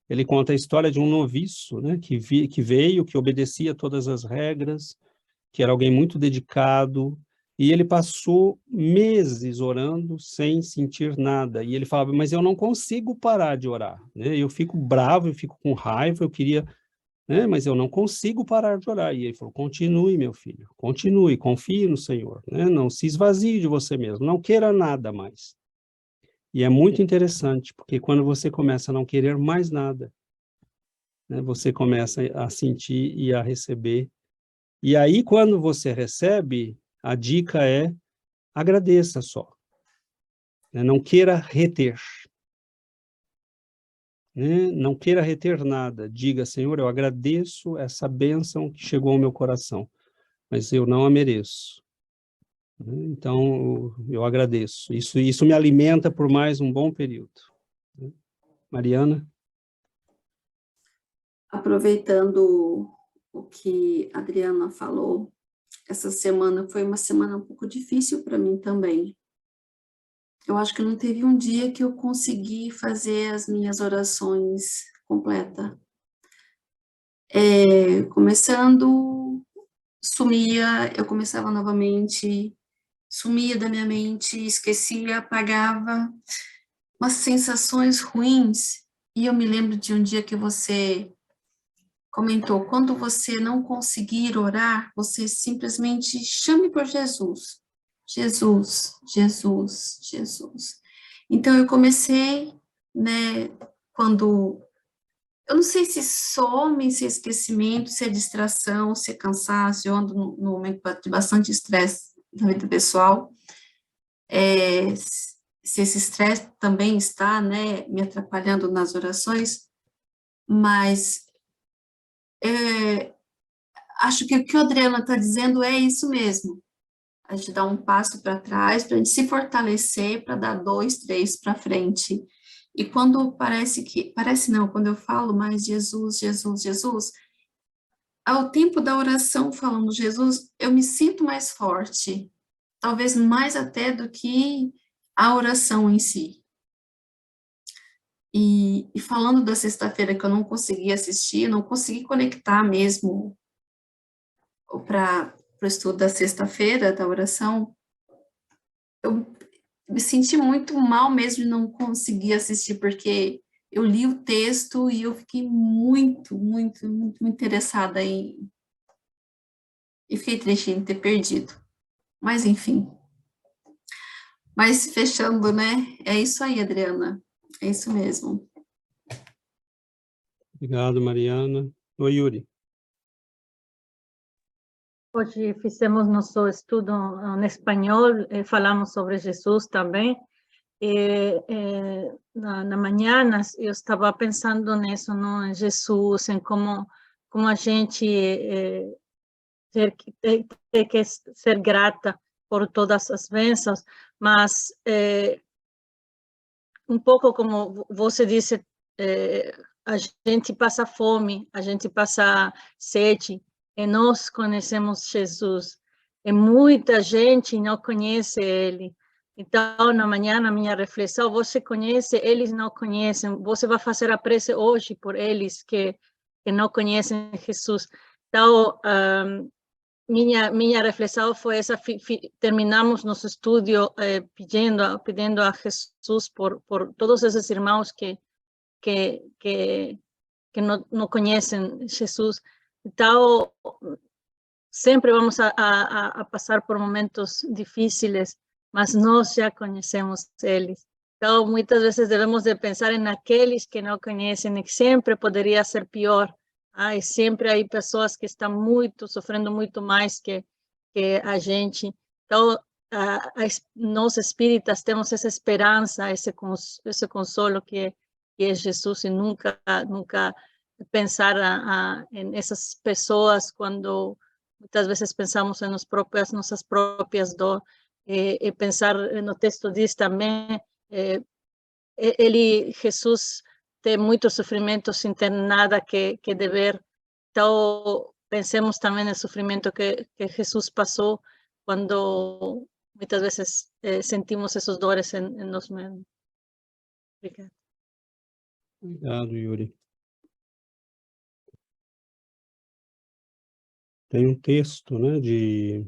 ele conta a história de um noviço, né, que veio, que obedecia todas as regras, que era alguém muito dedicado, e ele passou meses orando sem sentir nada. E ele falava, mas eu não consigo parar de orar, né? Eu fico bravo, eu fico com raiva, eu queria, né, mas eu não consigo parar de orar. E ele falou, continue, meu filho, continue, confie no Senhor, né? Não se esvazie de você mesmo, não queira nada mais. E é muito interessante, porque quando você começa a não querer mais nada, né, você começa a sentir e a receber. E aí, quando você recebe, a dica é agradeça só. Né, não queira reter. Né, não queira reter nada. Diga, Senhor, eu agradeço essa bênção que chegou ao meu coração, mas eu não a mereço. Então, eu agradeço. Isso me alimenta por mais um bom período. Mariana? Aproveitando o que a Adriana falou, essa semana foi uma semana um pouco difícil para mim também. Eu acho que não teve um dia que eu consegui fazer as minhas orações completas. Começando, sumia, eu começava novamente, sumia da minha mente, esquecia, apagava, umas sensações ruins. E eu me lembro de um dia que você comentou, quando você não conseguir orar, você simplesmente chame por Jesus. Jesus, Jesus, Jesus. Então, eu comecei, né, quando... Eu não sei se some, se é esquecimento, se é distração, se é cansaço, eu ando num momento de bastante estresse na vida pessoal. Se esse estresse também está, né, me atrapalhando nas orações, mas acho que o que a Adriana está dizendo é isso mesmo. A gente dá um passo para trás, para a gente se fortalecer, para dar 2, 3 para frente. E quando parece não, quando eu falo mais Jesus, Jesus, Jesus, ao tempo da oração falando Jesus, eu me sinto mais forte, talvez mais até do que a oração em si. E falando da sexta-feira que eu não consegui assistir, não consegui conectar mesmo para o estudo da sexta-feira, da oração, eu me senti muito mal mesmo de não conseguir assistir, porque eu li o texto e eu fiquei muito, muito, muito interessada em E fiquei triste de ter perdido. Mas, enfim. Mas, fechando, né? É isso aí, Adriana. É isso mesmo. Obrigado, Mariana. Oi, Yuri. Hoje fizemos nosso estudo em espanhol, falamos sobre Jesus também. Na manhã eu estava pensando nisso, não, em Jesus, em como a gente tem que ser grata por todas as bênçãos, mas um pouco como você disse, a gente passa fome, a gente passa sede, e nós conhecemos Jesus, e muita gente não conhece Ele. Então, na manhã, na minha reflexão, você conhece, eles não conhecem, você vai fazer a prece hoje por eles que não conhecem Jesus. Então, minha reflexão foi essa, terminamos nosso estudo pedindo a Jesus por todos esses irmãos que não conhecem Jesus. Então, sempre vamos a passar por momentos difíceis, mas nós já conhecemos eles. Então, muitas vezes devemos de pensar em aqueles que não conhecem, e que sempre poderia ser pior. E sempre há pessoas que estão sofrendo muito mais que a gente. Então, nós espíritas temos essa esperança, esse consolo que é Jesus, e nunca pensar em essas pessoas quando muitas vezes pensamos em nossas próprias dores, e pensar no texto diz também, Jesus tem muito sofrimento sem ter nada que dever. Então, pensemos também no sofrimento que Jesus passou quando muitas vezes sentimos essas dores em nós mesmos. Obrigada. Obrigado, Yuri. Tem um texto, né, de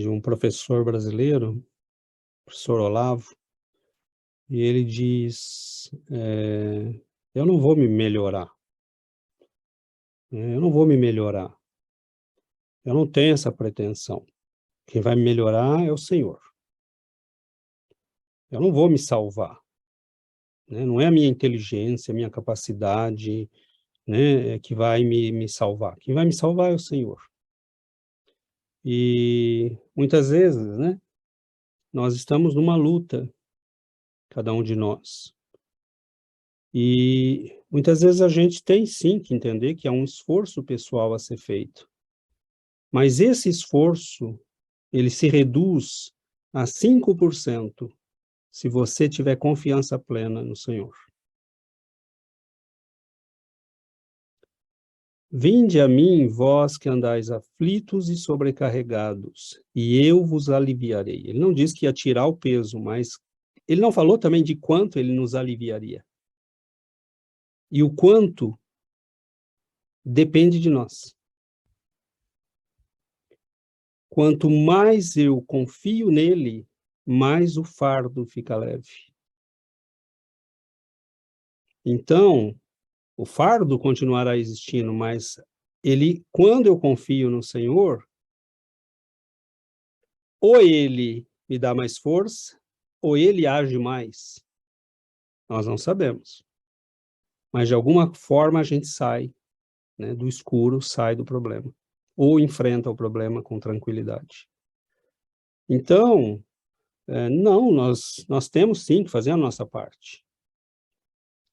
um professor brasileiro, professor Olavo, e ele diz, eu não vou me melhorar. Eu não vou me melhorar. Eu não tenho essa pretensão. Quem vai me melhorar é o Senhor. Eu não vou me salvar. Né? Não é a minha inteligência, a minha capacidade, né, que vai me salvar. Quem vai me salvar é o Senhor. E muitas vezes, né, nós estamos numa luta, cada um de nós. E muitas vezes a gente tem sim que entender que há um esforço pessoal a ser feito. Mas esse esforço, ele se reduz a 5% se você tiver confiança plena no Senhor. Vinde a mim, vós que andais aflitos e sobrecarregados, e eu vos aliviarei. Ele não diz que ia tirar o peso, mas ele não falou também de quanto ele nos aliviaria. E o quanto depende de nós. Quanto mais eu confio nele, mais o fardo fica leve. Então, o fardo continuará existindo, mas quando eu confio no Senhor, ou ele me dá mais força, ou ele age mais. Nós não sabemos. Mas, de alguma forma, a gente sai, né, do escuro, sai do problema. Ou enfrenta o problema com tranquilidade. Então, não, nós temos sim que fazer a nossa parte.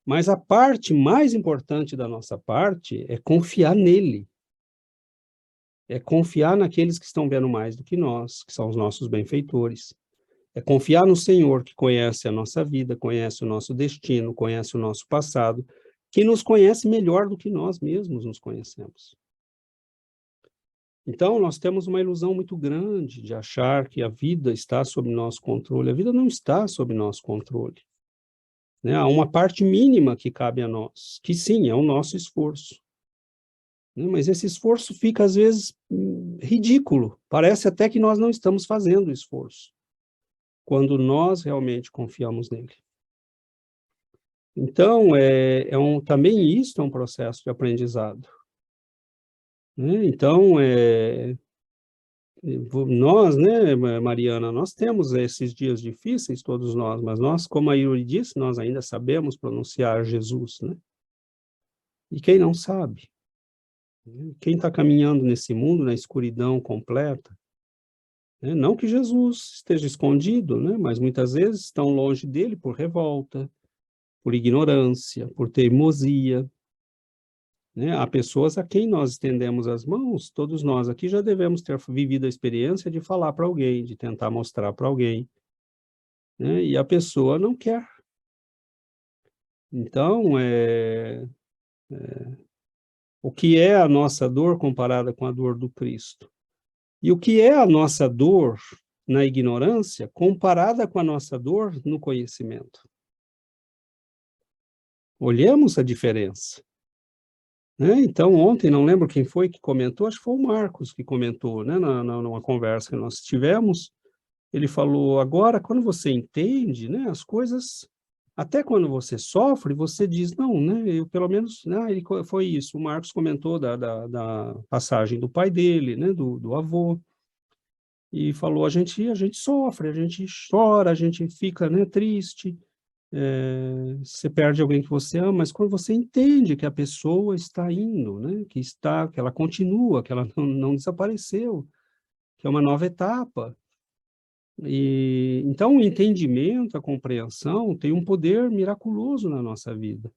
Mas a parte mais importante da nossa parte é confiar nele. É confiar naqueles que estão vendo mais do que nós, que são os nossos benfeitores. É confiar no Senhor, que conhece a nossa vida, conhece o nosso destino, conhece o nosso passado, que nos conhece melhor do que nós mesmos nos conhecemos. Então, nós temos uma ilusão muito grande de achar que a vida está sob nosso controle. A vida não está sob nosso controle. Né? Há uma parte mínima que cabe a nós, que sim, é o nosso esforço. Né? Mas esse esforço fica, às vezes, ridículo. Parece até que nós não estamos fazendo esforço, quando nós realmente confiamos nele. Então, também isso é um processo de aprendizado. né? Então, nós, né, Mariana, nós temos esses dias difíceis, todos nós, mas nós, como a Yuri disse, nós ainda sabemos pronunciar Jesus, né? E quem não sabe? Quem está caminhando nesse mundo, na escuridão completa, né? Não que Jesus esteja escondido, né? Mas muitas vezes estão longe dele por revolta, por ignorância, por teimosia, né? Há pessoas a quem nós estendemos as mãos, todos nós aqui já devemos ter vivido a experiência de falar para alguém, de tentar mostrar para alguém, né? E a pessoa não quer. Então, o que é a nossa dor comparada com a dor do Cristo? E o que é a nossa dor na ignorância comparada com a nossa dor no conhecimento? Olhemos a diferença. Né? Então, ontem, não lembro quem foi que comentou, acho que foi o Marcos que comentou, né, numa conversa que nós tivemos, ele falou, agora, quando você entende, né, as coisas, até quando você sofre, você diz, não, né, eu pelo menos, né, foi isso, o Marcos comentou da passagem do pai dele, né, do avô, e falou, a gente sofre, a gente chora, a gente fica, né, triste, você perde alguém que você ama, mas quando você entende que a pessoa está indo, né, que ela continua, que ela não desapareceu, que é uma nova etapa. E então o entendimento, a compreensão tem um poder miraculoso na nossa vida.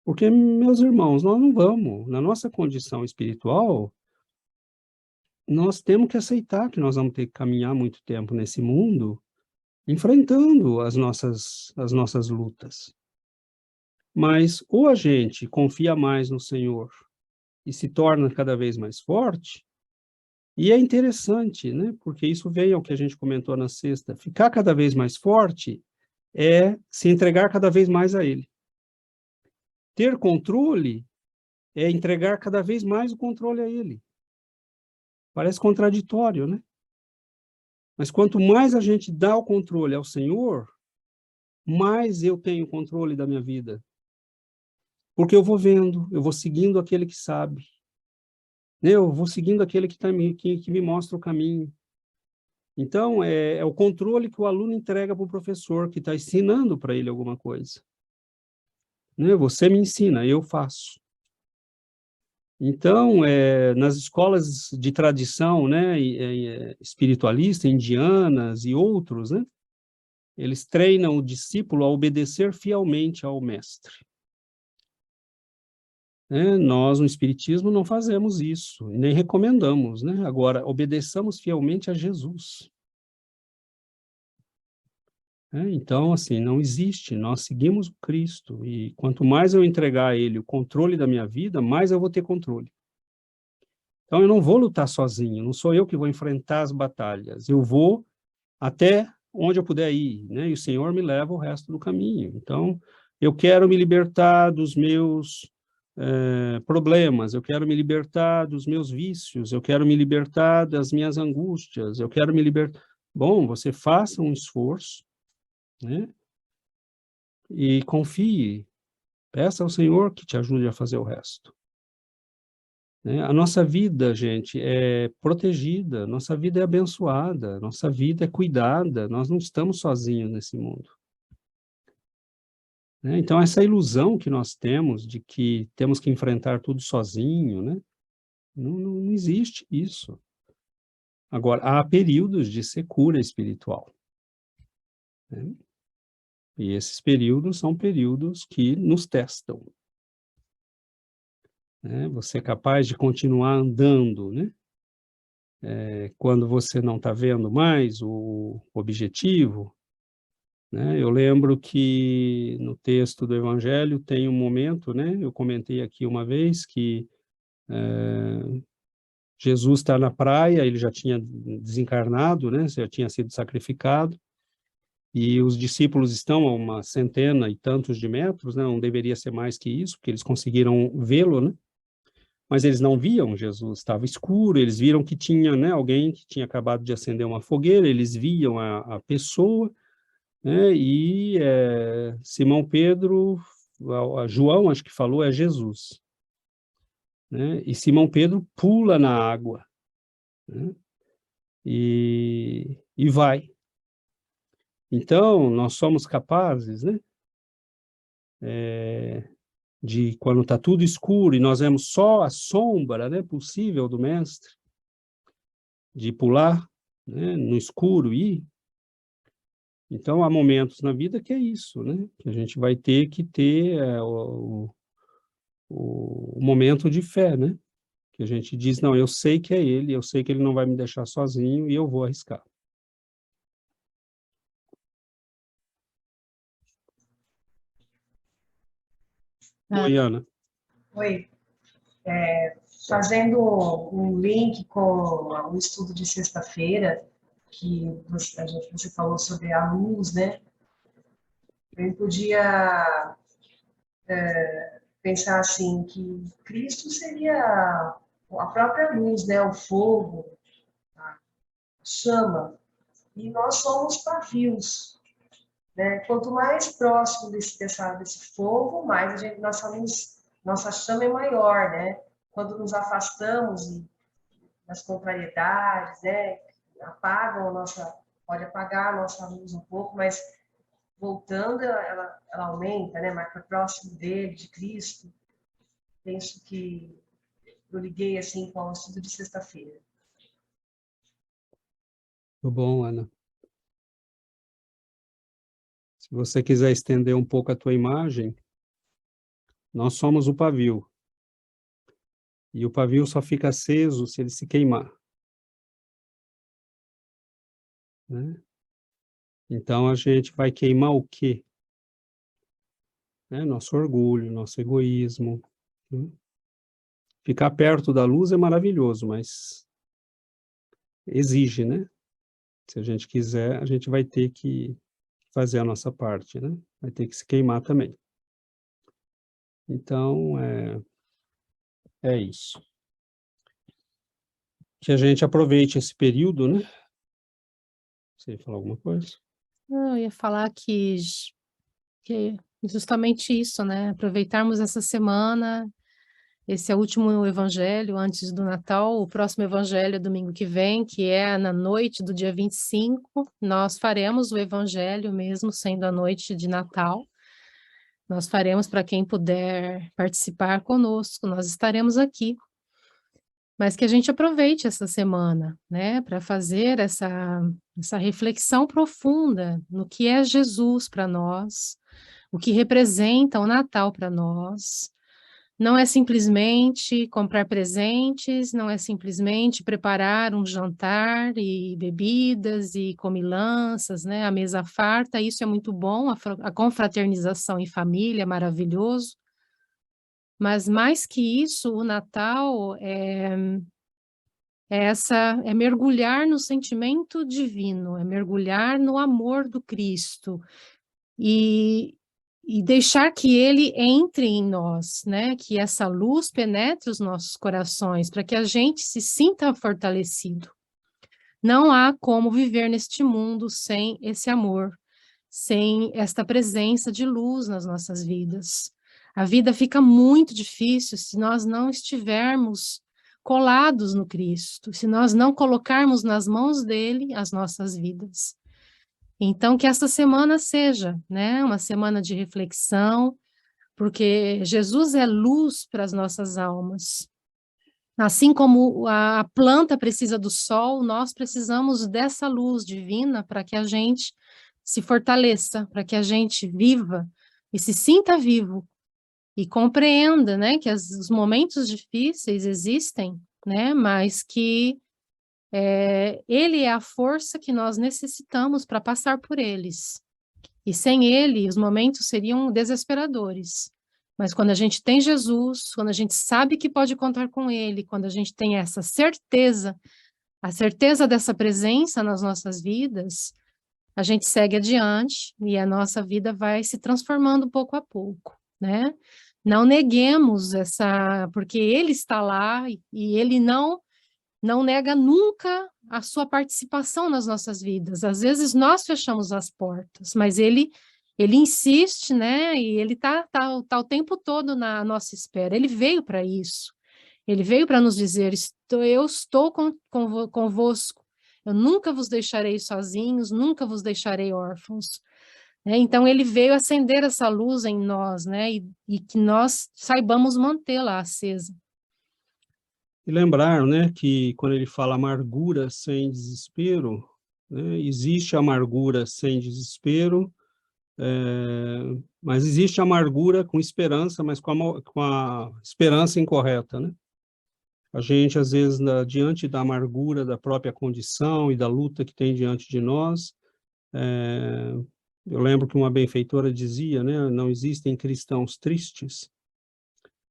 Porque, meus irmãos, nós não vamos, na nossa condição espiritual, nós temos que aceitar que nós vamos ter que caminhar muito tempo nesse mundo, enfrentando as nossas lutas. Mas ou a gente confia mais no Senhor e se torna cada vez mais forte, e é interessante, né? Porque isso vem ao que a gente comentou na sexta, ficar cada vez mais forte é se entregar cada vez mais a Ele. Ter controle é entregar cada vez mais o controle a Ele. Parece contraditório, né? Mas quanto mais a gente dá o controle ao Senhor, mais eu tenho controle da minha vida. Porque eu vou vendo, eu vou seguindo aquele que sabe. Eu vou seguindo aquele que me mostra o caminho. Então, é o controle que o aluno entrega para o professor, que está ensinando para ele alguma coisa. Você me ensina, eu faço. Então, nas escolas de tradição, né, espiritualista, indianas e outros, né, eles treinam o discípulo a obedecer fielmente ao mestre. Nós, no Espiritismo, não fazemos isso, nem recomendamos, né? Agora, obedeçamos fielmente a Jesus. Então, assim, não existe, nós seguimos o Cristo, e quanto mais eu entregar a Ele o controle da minha vida, mais eu vou ter controle. Então, eu não vou lutar sozinho, não sou eu que vou enfrentar as batalhas, eu vou até onde eu puder ir, né? E o Senhor me leva o resto do caminho. Então, eu quero me libertar dos meus problemas, eu quero me libertar dos meus vícios, eu quero me libertar das minhas angústias, eu quero me libertar... Bom, você faça um esforço, né? E confie, peça ao Senhor que te ajude a fazer o resto. A nossa vida, gente, é protegida, nossa vida é abençoada, nossa vida é cuidada, nós não estamos sozinhos nesse mundo. Então, essa ilusão que nós temos de que temos que enfrentar tudo sozinho, né? Não existe isso. Agora, há períodos de secura espiritual, né? E esses períodos são períodos que nos testam. Você é capaz de continuar andando, né? Quando você não está vendo mais o objetivo, né? Eu lembro que no texto do Evangelho tem um momento, né? Eu comentei aqui uma vez que Jesus está na praia, ele já tinha desencarnado, né? Já tinha sido sacrificado, e os discípulos estão a uma centena e tantos de metros, né? Não deveria ser mais que isso, porque eles conseguiram vê-lo, né? Mas eles não viam Jesus, estava escuro, eles viram que tinha, né, alguém que tinha acabado de acender uma fogueira, eles viam a pessoa, né? E Simão Pedro, João, acho que falou, é Jesus. né? E Simão Pedro pula na água, né? E vai. Então, nós somos capazes, né? De quando está tudo escuro e nós vemos só a sombra, né, possível do mestre, de pular, né, no escuro e então há momentos na vida que é isso, né, que a gente vai ter que ter o momento de fé, né, que a gente diz, não, eu sei que é ele, eu sei que ele não vai me deixar sozinho e eu vou arriscar. Oi, Ana. Oi. Fazendo um link com o estudo de sexta-feira, que você falou sobre a luz, né? Eu podia pensar assim, que Cristo seria a própria luz, né? O fogo, a chama, e nós somos pavios, né? Quanto mais próximo desse fogo, mais nossa luz, nossa chama é maior, né? Quando nos afastamos das contrariedades, né? Pode apagar a nossa luz um pouco, mas voltando, ela aumenta, né? Mais para próximo dele, de Cristo. Penso que eu liguei assim com o estudo de sexta-feira. Muito bom, Ana. Se você quiser estender um pouco a tua imagem, nós somos o pavio. E o pavio só fica aceso se ele se queimar, né? Então, a gente vai queimar o quê? Né? Nosso orgulho, nosso egoísmo. Né? Ficar perto da luz é maravilhoso, mas exige, né? Se a gente quiser, a gente vai ter que fazer a nossa parte, né? Vai ter que se queimar também. Então, é isso. Que a gente aproveite esse período, né? Você ia falar alguma coisa? Eu ia falar que justamente isso, né? Aproveitarmos essa semana, esse é o último evangelho antes do Natal, o próximo evangelho é domingo que vem, que é na noite do dia 25, nós faremos o evangelho mesmo sendo a noite de Natal. Nós faremos para quem puder participar conosco, nós estaremos aqui. Mas que a gente aproveite essa semana, né, para fazer essa reflexão profunda no que é Jesus para nós, o que representa o Natal para nós. Não é simplesmente comprar presentes, não é simplesmente preparar um jantar e bebidas e comilanças, né, a mesa farta, isso é muito bom, a confraternização em família é maravilhoso. Mas mais que isso, o Natal é mergulhar no sentimento divino, é mergulhar no amor do Cristo e deixar que ele entre em nós, né? Que essa luz penetre os nossos corações, para que a gente se sinta fortalecido. Não há como viver neste mundo sem esse amor, sem esta presença de luz nas nossas vidas. A vida fica muito difícil se nós não estivermos colados no Cristo, se nós não colocarmos nas mãos dele as nossas vidas. Então, que essa semana seja, né, uma semana de reflexão, porque Jesus é luz para as nossas almas. Assim como a planta precisa do sol, nós precisamos dessa luz divina para que a gente se fortaleça, para que a gente viva e se sinta vivo e compreenda, né, que os momentos difíceis existem, né, mas que ele é a força que nós necessitamos para passar por eles. E sem ele, os momentos seriam desesperadores. Mas quando a gente tem Jesus, quando a gente sabe que pode contar com ele, quando a gente tem essa certeza, a certeza dessa presença nas nossas vidas, a gente segue adiante e a nossa vida vai se transformando pouco a pouco, né? Não neguemos porque ele está lá e ele não nega nunca a sua participação nas nossas vidas. Às vezes nós fechamos as portas, mas ele insiste, né? E ele tá o tempo todo na nossa espera. Ele veio para isso. Ele veio para nos dizer, eu estou convosco, eu nunca vos deixarei sozinhos, nunca vos deixarei órfãos. Então, ele veio acender essa luz em nós, né? E que nós saibamos mantê-la acesa. E lembrar, né, que quando ele fala amargura sem desespero, né, existe amargura sem desespero, mas existe amargura com esperança, mas com a esperança incorreta, né? A gente, às vezes, diante da amargura da própria condição e da luta que tem diante de nós, eu lembro que uma benfeitora dizia, né, não existem cristãos tristes,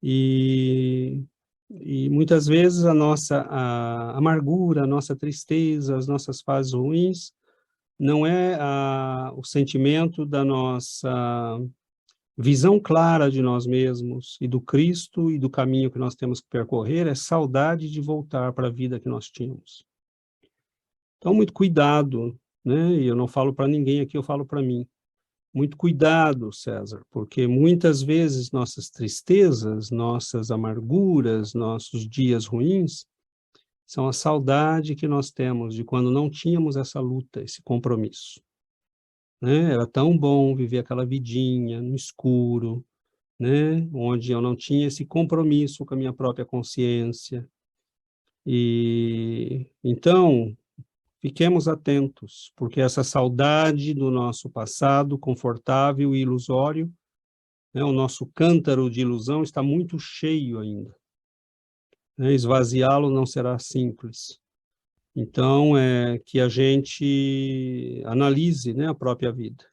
e muitas vezes a amargura, a nossa tristeza, as nossas fases ruins, não é o sentimento da nossa visão clara de nós mesmos e do Cristo e do caminho que nós temos que percorrer, é saudade de voltar para a vida que nós tínhamos. Então, muito cuidado, né? E eu não falo para ninguém aqui, eu falo para mim. Muito cuidado, César, porque muitas vezes nossas tristezas, nossas amarguras, nossos dias ruins, são a saudade que nós temos de quando não tínhamos essa luta, esse compromisso. Né? Era tão bom viver aquela vidinha no escuro, né? Onde eu não tinha esse compromisso com a minha própria consciência. E então, fiquemos atentos, porque essa saudade do nosso passado confortável e ilusório, né? O nosso cântaro de ilusão está muito cheio ainda. Né? Esvaziá-lo não será simples. Então, que a gente analise, né, a própria vida.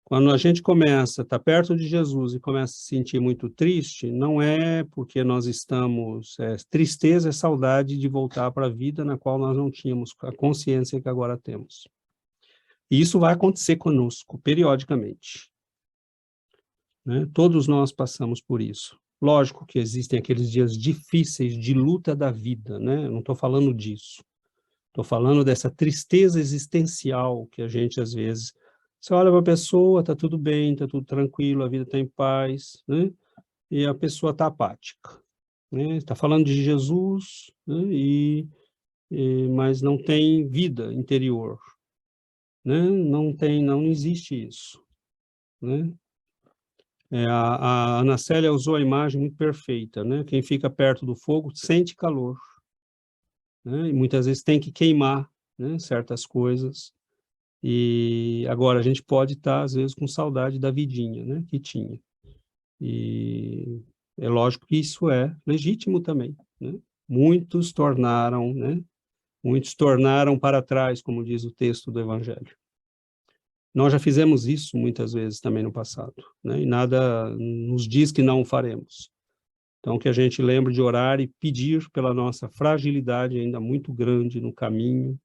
Quando a gente começa a estar perto de Jesus e começa a se sentir muito triste, não é porque nós estamos... tristeza é saudade de voltar para a vida na qual nós não tínhamos a consciência que agora temos. E isso vai acontecer conosco, periodicamente. Né? Todos nós passamos por isso. Lógico que existem aqueles dias difíceis de luta da vida, né? Eu não estou falando disso. Estou falando dessa tristeza existencial que a gente, às vezes, você olha para a pessoa, está tudo bem, está tudo tranquilo, a vida está em paz, né? E a pessoa está apática. Né? Está falando de Jesus, né? Mas não tem vida interior. Né? Não existe isso. Né? A Ana Célia usou a imagem muito perfeita. Né? Quem fica perto do fogo sente calor. Né? E muitas vezes tem que queimar, né, certas coisas, e agora a gente pode estar, às vezes, com saudade da vidinha, né, que tinha. E é lógico que isso é legítimo também, né? Muitos tornaram para trás, como diz o texto do Evangelho. Nós já fizemos isso muitas vezes também no passado, né? E nada nos diz que não o faremos. Então, que a gente lembre de orar e pedir pela nossa fragilidade ainda muito grande no caminho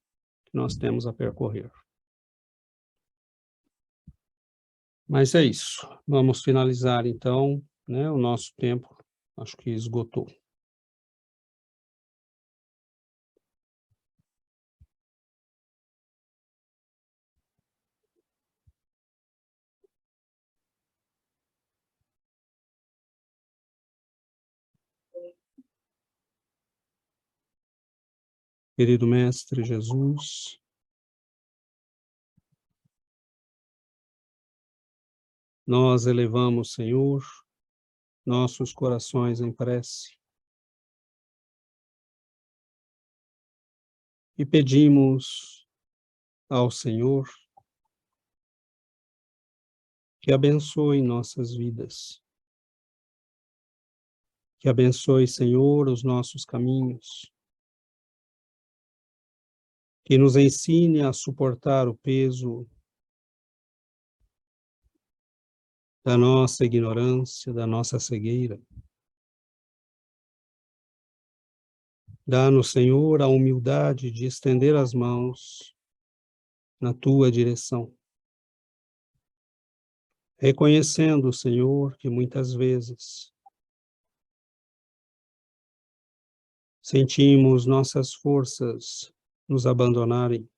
que nós temos a percorrer. Mas é isso. Vamos finalizar, então, né? O nosso tempo, acho que esgotou. Querido Mestre Jesus, nós elevamos, Senhor, nossos corações em prece e pedimos ao Senhor que abençoe nossas vidas, que abençoe, Senhor, os nossos caminhos, que nos ensine a suportar o peso da nossa ignorância, da nossa cegueira. Dá-nos, Senhor, a humildade de estender as mãos na Tua direção, reconhecendo, Senhor, que muitas vezes sentimos nossas forças nos abandonarem.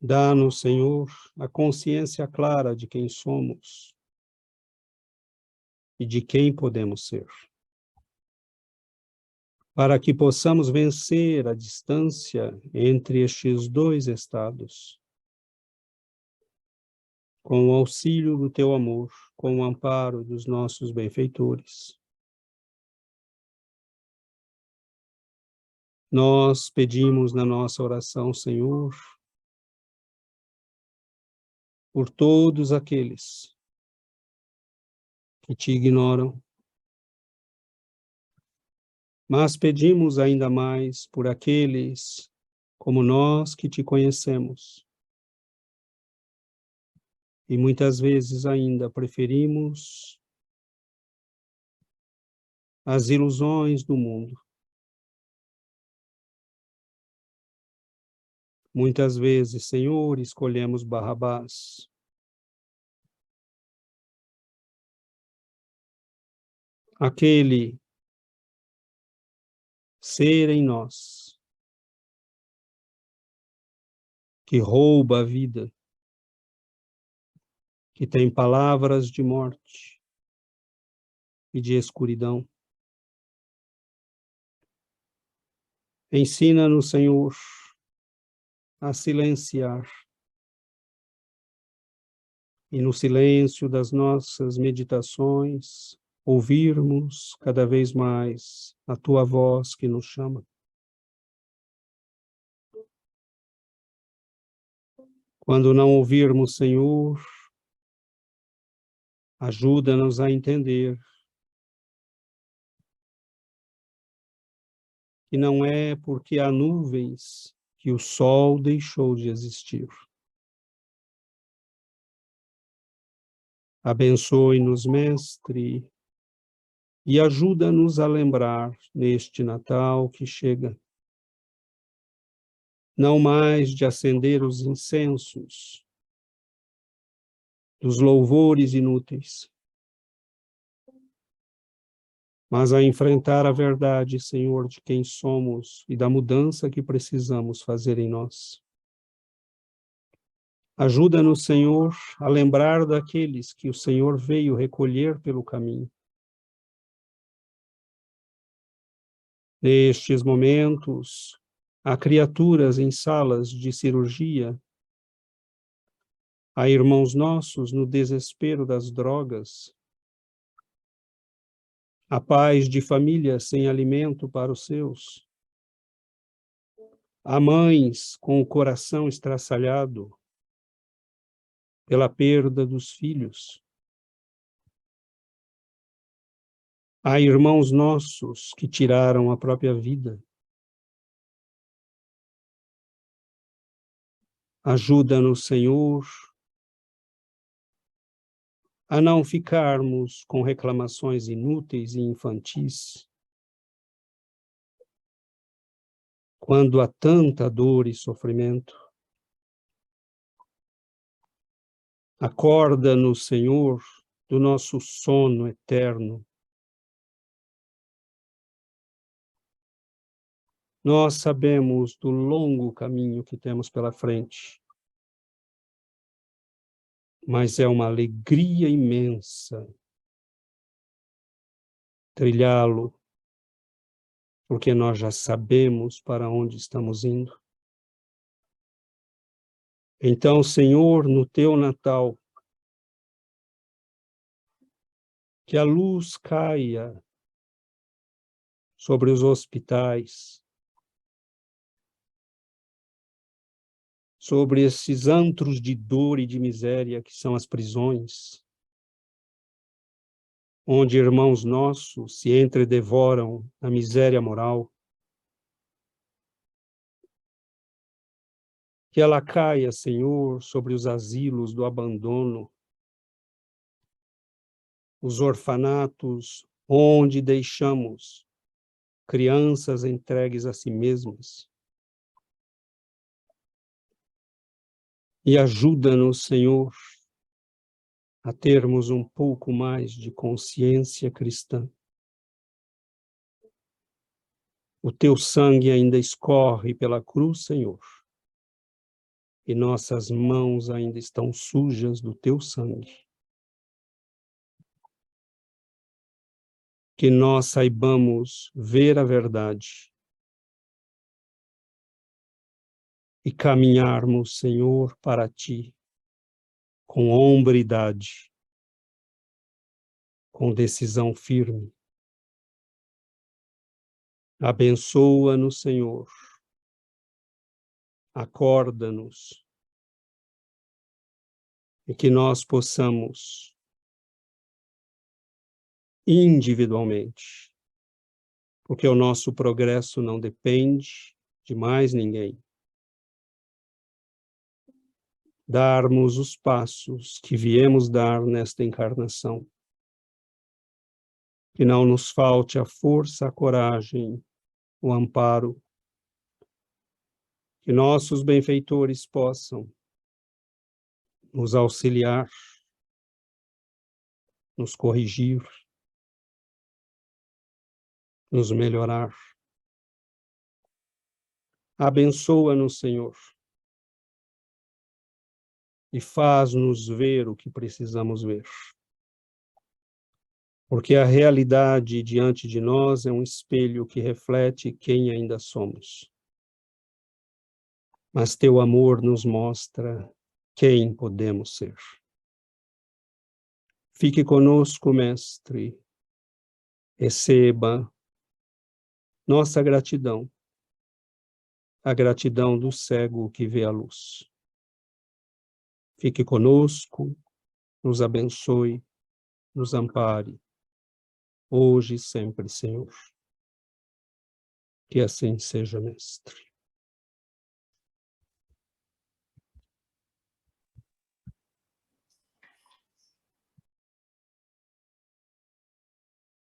Dá-nos, Senhor, a consciência clara de quem somos e de quem podemos ser. para que possamos vencer a distância entre estes dois estados, com o auxílio do teu amor, com o amparo dos nossos benfeitores. Nós pedimos na nossa oração, Senhor, por todos aqueles que te ignoram, mas pedimos ainda mais por aqueles como nós que te conhecemos. E muitas vezes ainda preferimos as ilusões do mundo. Muitas vezes, Senhor, escolhemos Barrabás. Aquele ser em nós que rouba a vida, que tem palavras de morte e de escuridão. Ensina-nos, Senhor, a silenciar e no silêncio das nossas meditações ouvirmos cada vez mais a tua voz que nos chama. Quando não ouvirmos, Senhor, ajuda-nos a entender que não é porque há nuvens que o sol deixou de existir. Abençoe-nos, Mestre, e ajuda-nos a lembrar neste Natal que chega, não mais de acender os incensos dos louvores inúteis, mas a enfrentar a verdade, Senhor, de quem somos e da mudança que precisamos fazer em nós. Ajuda-nos, Senhor, a lembrar daqueles que o Senhor veio recolher pelo caminho. Nestes momentos, há criaturas em salas de cirurgia, há irmãos nossos no desespero das drogas, há pais de família sem alimento para os seus, há mães com o coração estraçalhado pela perda dos filhos, há irmãos nossos que tiraram a própria vida. Ajuda-nos, Senhor, a não ficarmos com reclamações inúteis e infantis, quando há tanta dor e sofrimento. Acorda-nos, Senhor, do nosso sono eterno. Nós sabemos do longo caminho que temos pela frente, mas é uma alegria imensa trilhá-lo, porque nós já sabemos para onde estamos indo. Então, Senhor, no teu Natal, que a luz caia sobre os hospitais, sobre esses antros de dor e de miséria que são as prisões, onde irmãos nossos se entredevoram na miséria moral. Que ela caia, Senhor, sobre os asilos do abandono, os orfanatos onde deixamos crianças entregues a si mesmas. E ajuda-nos, Senhor, a termos um pouco mais de consciência cristã. O teu sangue ainda escorre pela cruz, Senhor, e nossas mãos ainda estão sujas do teu sangue. que nós saibamos ver a verdade e caminharmos, Senhor, para Ti, com hombridade, com decisão firme. Abençoa-nos, Senhor. Acorda-nos. E que nós possamos, individualmente, porque o nosso progresso não depende de mais ninguém, darmos os passos que viemos dar nesta encarnação. Que não nos falte a força, a coragem, o amparo, que nossos benfeitores possam nos auxiliar, nos corrigir, nos melhorar. Abençoa-nos, Senhor, e faz-nos ver o que precisamos ver. Porque a realidade diante de nós é um espelho que reflete quem ainda somos. Mas teu amor nos mostra quem podemos ser. Fique conosco, Mestre. Receba nossa gratidão, a gratidão do cego que vê a luz. Fique conosco, nos abençoe, nos ampare, hoje e sempre, Senhor. Que assim seja, Mestre.